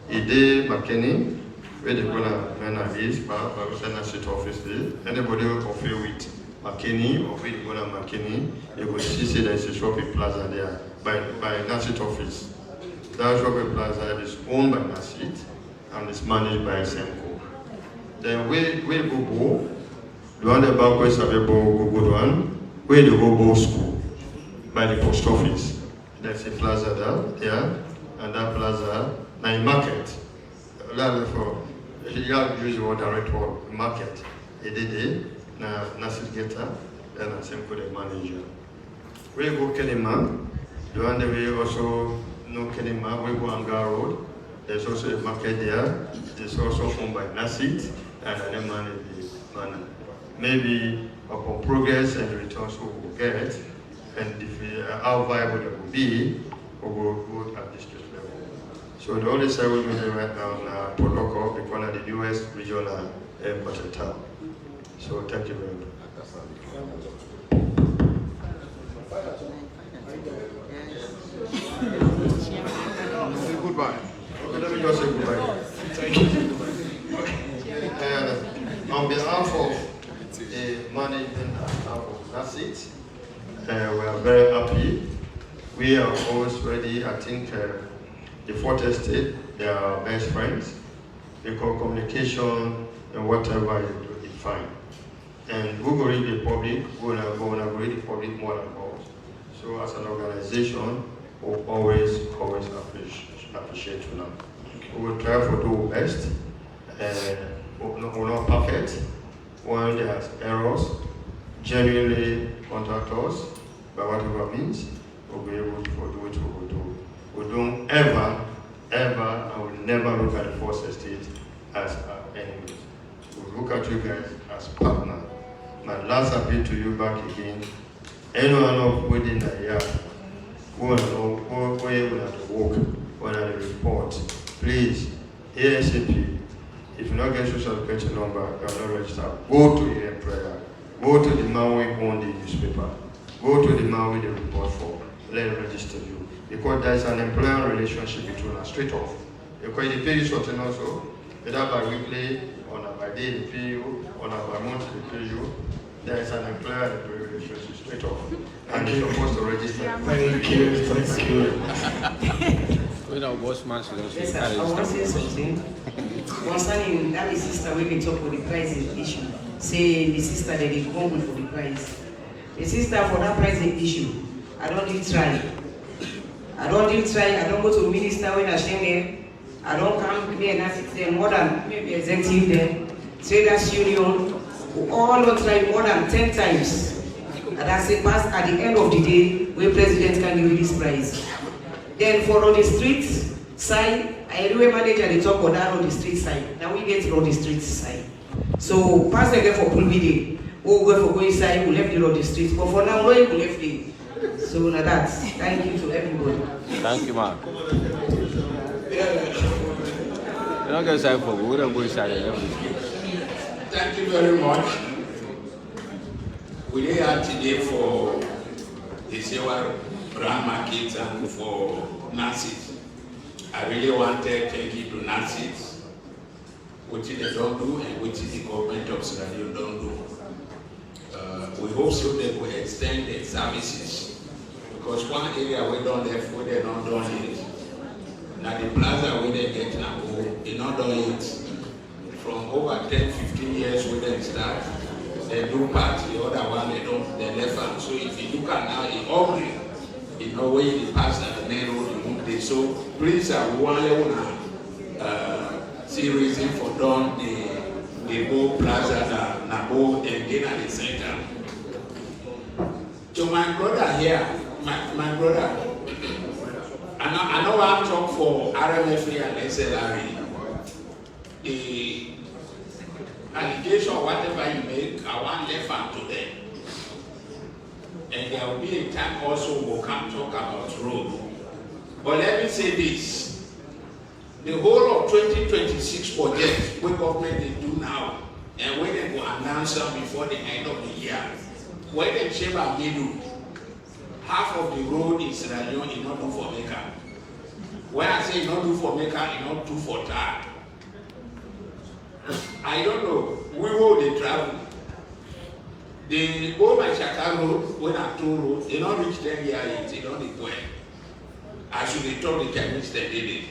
Ide McKinney, where the Gona is, but NASIT office there. Anybody who feel with McKinney or with Gona McKinney, you will see there is a shopping plaza there by NASIT office. That shopping plaza is owned by NASIT and is managed by SEMCO. Then we go, the one that Bankway Sabebo good one, where the go school by the post office. There's a plaza there, and that plaza, now in market. You have to use the word direct word market. It did it, now NASIT getter, then I SEMCO the manager. We go Kelima, the one that we also know Kelima, we go Anga Road. There's also a market there. It's also owned by NASIT, and then manage the manner. Maybe upon progress and returns we will get, and if how viable it will be, we will go at district level. So the only side we're meeting right now in Port Loco, because of the US regional airport in town. So thank you very much. Say goodbye. Okay, let me just say goodbye. Thank you. On behalf of the management of NASIT, we are very happy. We are always ready. I think the fourth estate, they are our best friends. Because communication and whatever you do is fine. And we will read the public, we will read the public more than us. So as an organization, we always appreciate you now. We will try to do our best. We're not perfect. When there's errors, genuinely contact us by whatever means, we'll be able to do what we will do. We don't ever, and will never look at the first estate as our enemies. We look at you guys as partners. My last appeal to you back again, anyone of within the year who are able to work, when I report, please, ASAP. If you not get social security number, you are not registered. Go to your employer. Go to the man where you own the newspaper. Go to the man where they report for. Let him register you. Because there is an employer relationship between us, straight off. Because they pay you something also, whether by weekly, or by day they pay you, or by month they pay you. There is an employer-employee relationship, straight off. And you're supposed to register. Thank you, thank you. When our boss man should also Yes, sir. I want to say something. Concerning that the sister when we talk about the price issue, say the sister that they come with for the price. The sister for that price issue, I don't even try. I don't go to the minister when I stand there. I don't come here and sit there more than maybe executive there. Traders union, we all don't try more than 10 times. And I say, pass at the end of the day, where president can give this prize. Then for on the street side, I anyway manager they talk about that on the street side. Now we get on the street side. So pass again for Pulvide. We'll go for going side, we left it on the street. But for now, we left it. So now that's thank you to everybody. Thank you, man. You're not going to sign for we don't go inside. Thank you very much. We are here today for the Sewa Ground Market and for NASIT. I really want to thank you to NASIT, what they don't do and what the government of Sierra Leone don't do. We hope so that we extend their services, because one area we don't have where they don't do it. Now the plaza where they get now, they not do it from over 10-15 years where they start. They do part, the other one they don't, they left out. So if you look at now in Aubrey, in no way they pass the main road you won't do. So please we want to see reason for done the whole plaza na go and then at the center. So my brother here, my brother, I know I talk for RMFA and SLRE. The allegation, whatever you make, I want left hand to them. And there will be a time also we'll come talk about road. But let me say this. The whole of 2026 project, what government they do now, and when they will announce them before the end of the year, when they shape our middle, half of the road in Sierra Leone is not do for Mecca. When I say not do for Mecca, it's not do for that. I don't know. We will they travel. They go by Shaka Road, when I told road, they don't reach 10 years, they don't go. I should be told the Chinese that did it.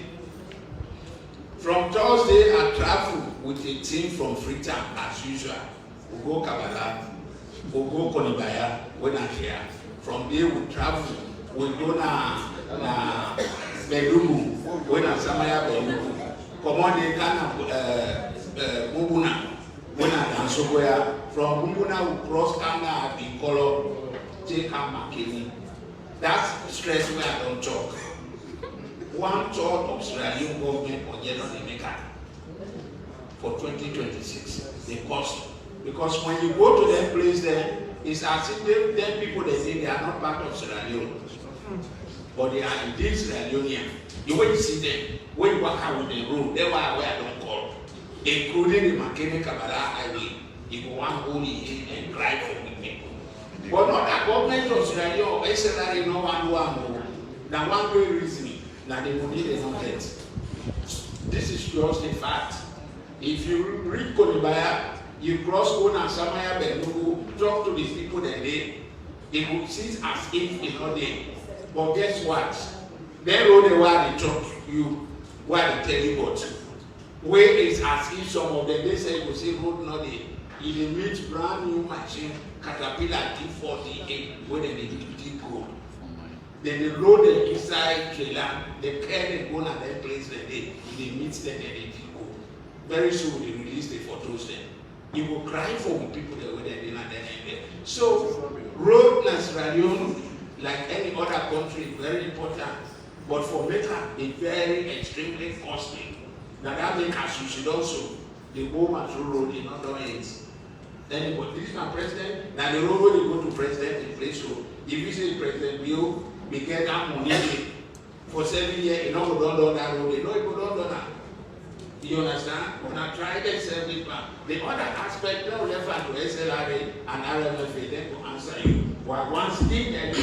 From Thursday, I travel with a team from Freetown as usual. We go Kabbalah, we go Konibaya, when I'm here. From there, we travel. We go na Belugu, when I'm Samaya Belugu. Come on, they can Mubuna, when I'm Dansogoya. From Mubuna, we cross Kanga, Binkolo, take Makini. That's stress where I don't talk. 1/3 of Australian government on general Mecca for 2026. The cost. Because when you go to that place there, it's as if them people they say they are not part of Sierra Leone. But they are indeed Sierra Leonean. You when you see them, when you walk out with the road, they were where I don't call. Including the Makini Kabbalah Highway. You go one holy in and cry for the people. But not the government of Sierra Leone, SLRE no one. Now one way reason. Now the money they don't get. This is just a fact. If you read Konibaya, you cross Kona, Samaya, Benugu, talk to these people that they will see as if it's not there. But guess what? They road the way they talk to you, where they tell you what. Where is as if some of them they say you say road not there. If they meet brand new machine, Caterpillar D48, where they dig road. Then they load them inside trailer, they carry them go and then place them there. They meet them and they go. Very soon they release the photos then. You will cry for the people that were there and then. So road in Sierra Leone, like any other country, very important. But for Mecca, it's very extremely costly. Now that makes us you should also the go through road in other ends. Anybody, this is my president. Now the road where they go to president in place. So if you say President Bill, we get that money for 7 years, you know, we don't do that road, you know, we don't do that. You understand? When I try the assembly plan, the other aspect, they will refer to SLRA and RMFA then to answer you. But once if there is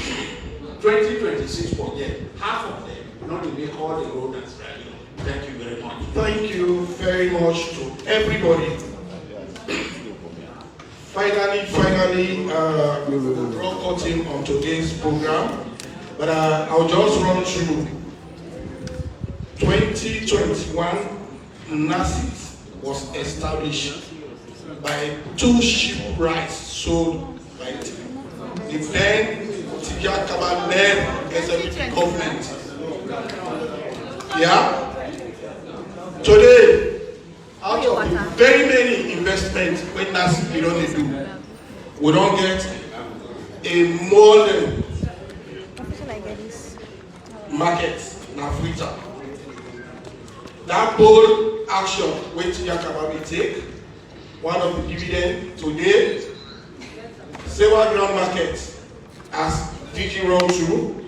2026 project, half of them not to make all the road and strike. Thank you very much. Thank you very much to everybody. Finally, roll call team on today's program. But I'll just run through 2021 NASIT was established by 2 shipwrights sold by the then Tijakaba-led SME government. Yeah? Today, out of the very many investments when NASIT do, we don't get a modern market in Africa. That bold action which Yakaba will take, one of the dividend today, Sewa Ground Market, as DG run through,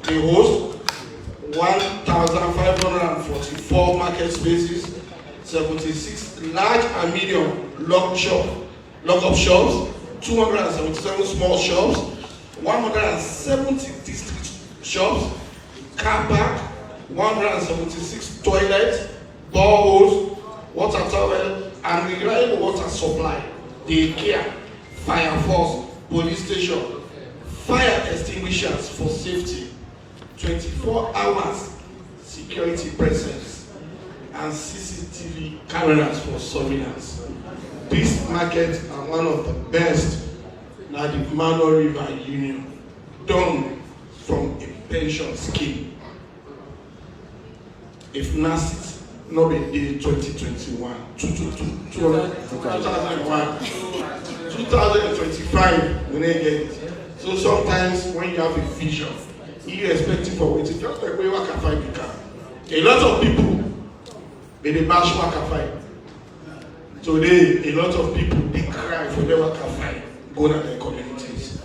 they host 1,544 market spaces, 76 large and medium lock-up shops, 277 small shops, 170 district shops, car park, 176 toilets, boreholes, water tower, and reliable water supply, daycare, fire force, police station, fire extinguishers for safety, 24 hours security presence, and CCTV cameras for surveillance. These markets are one of the best na the Mano River Union, done from a pension scheme. If NASIT not be day 2021, 2001, 2025, we need get it. So sometimes when you have a vision, irrespective of it, just like we work at 5 become. A lot of people, they bash work at 5. Today, a lot of people, they cry for their work at 5, go to their communities.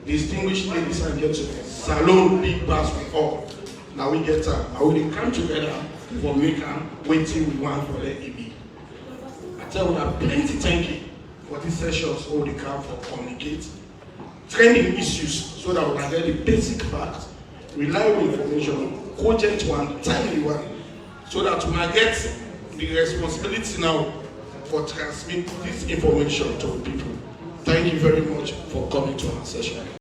Distinguished ladies and gentlemen, salon big bass with all. Now we get time. Now we come together for make and waiting we want for the EB. I tell you that plenty thank you for these sessions all the come for communicate, trending issues so that we can get the basic facts, reliable information, cogent one, timely one, so that we can get the responsibility now for transmit this information to the people. Thank you very much for coming to our session.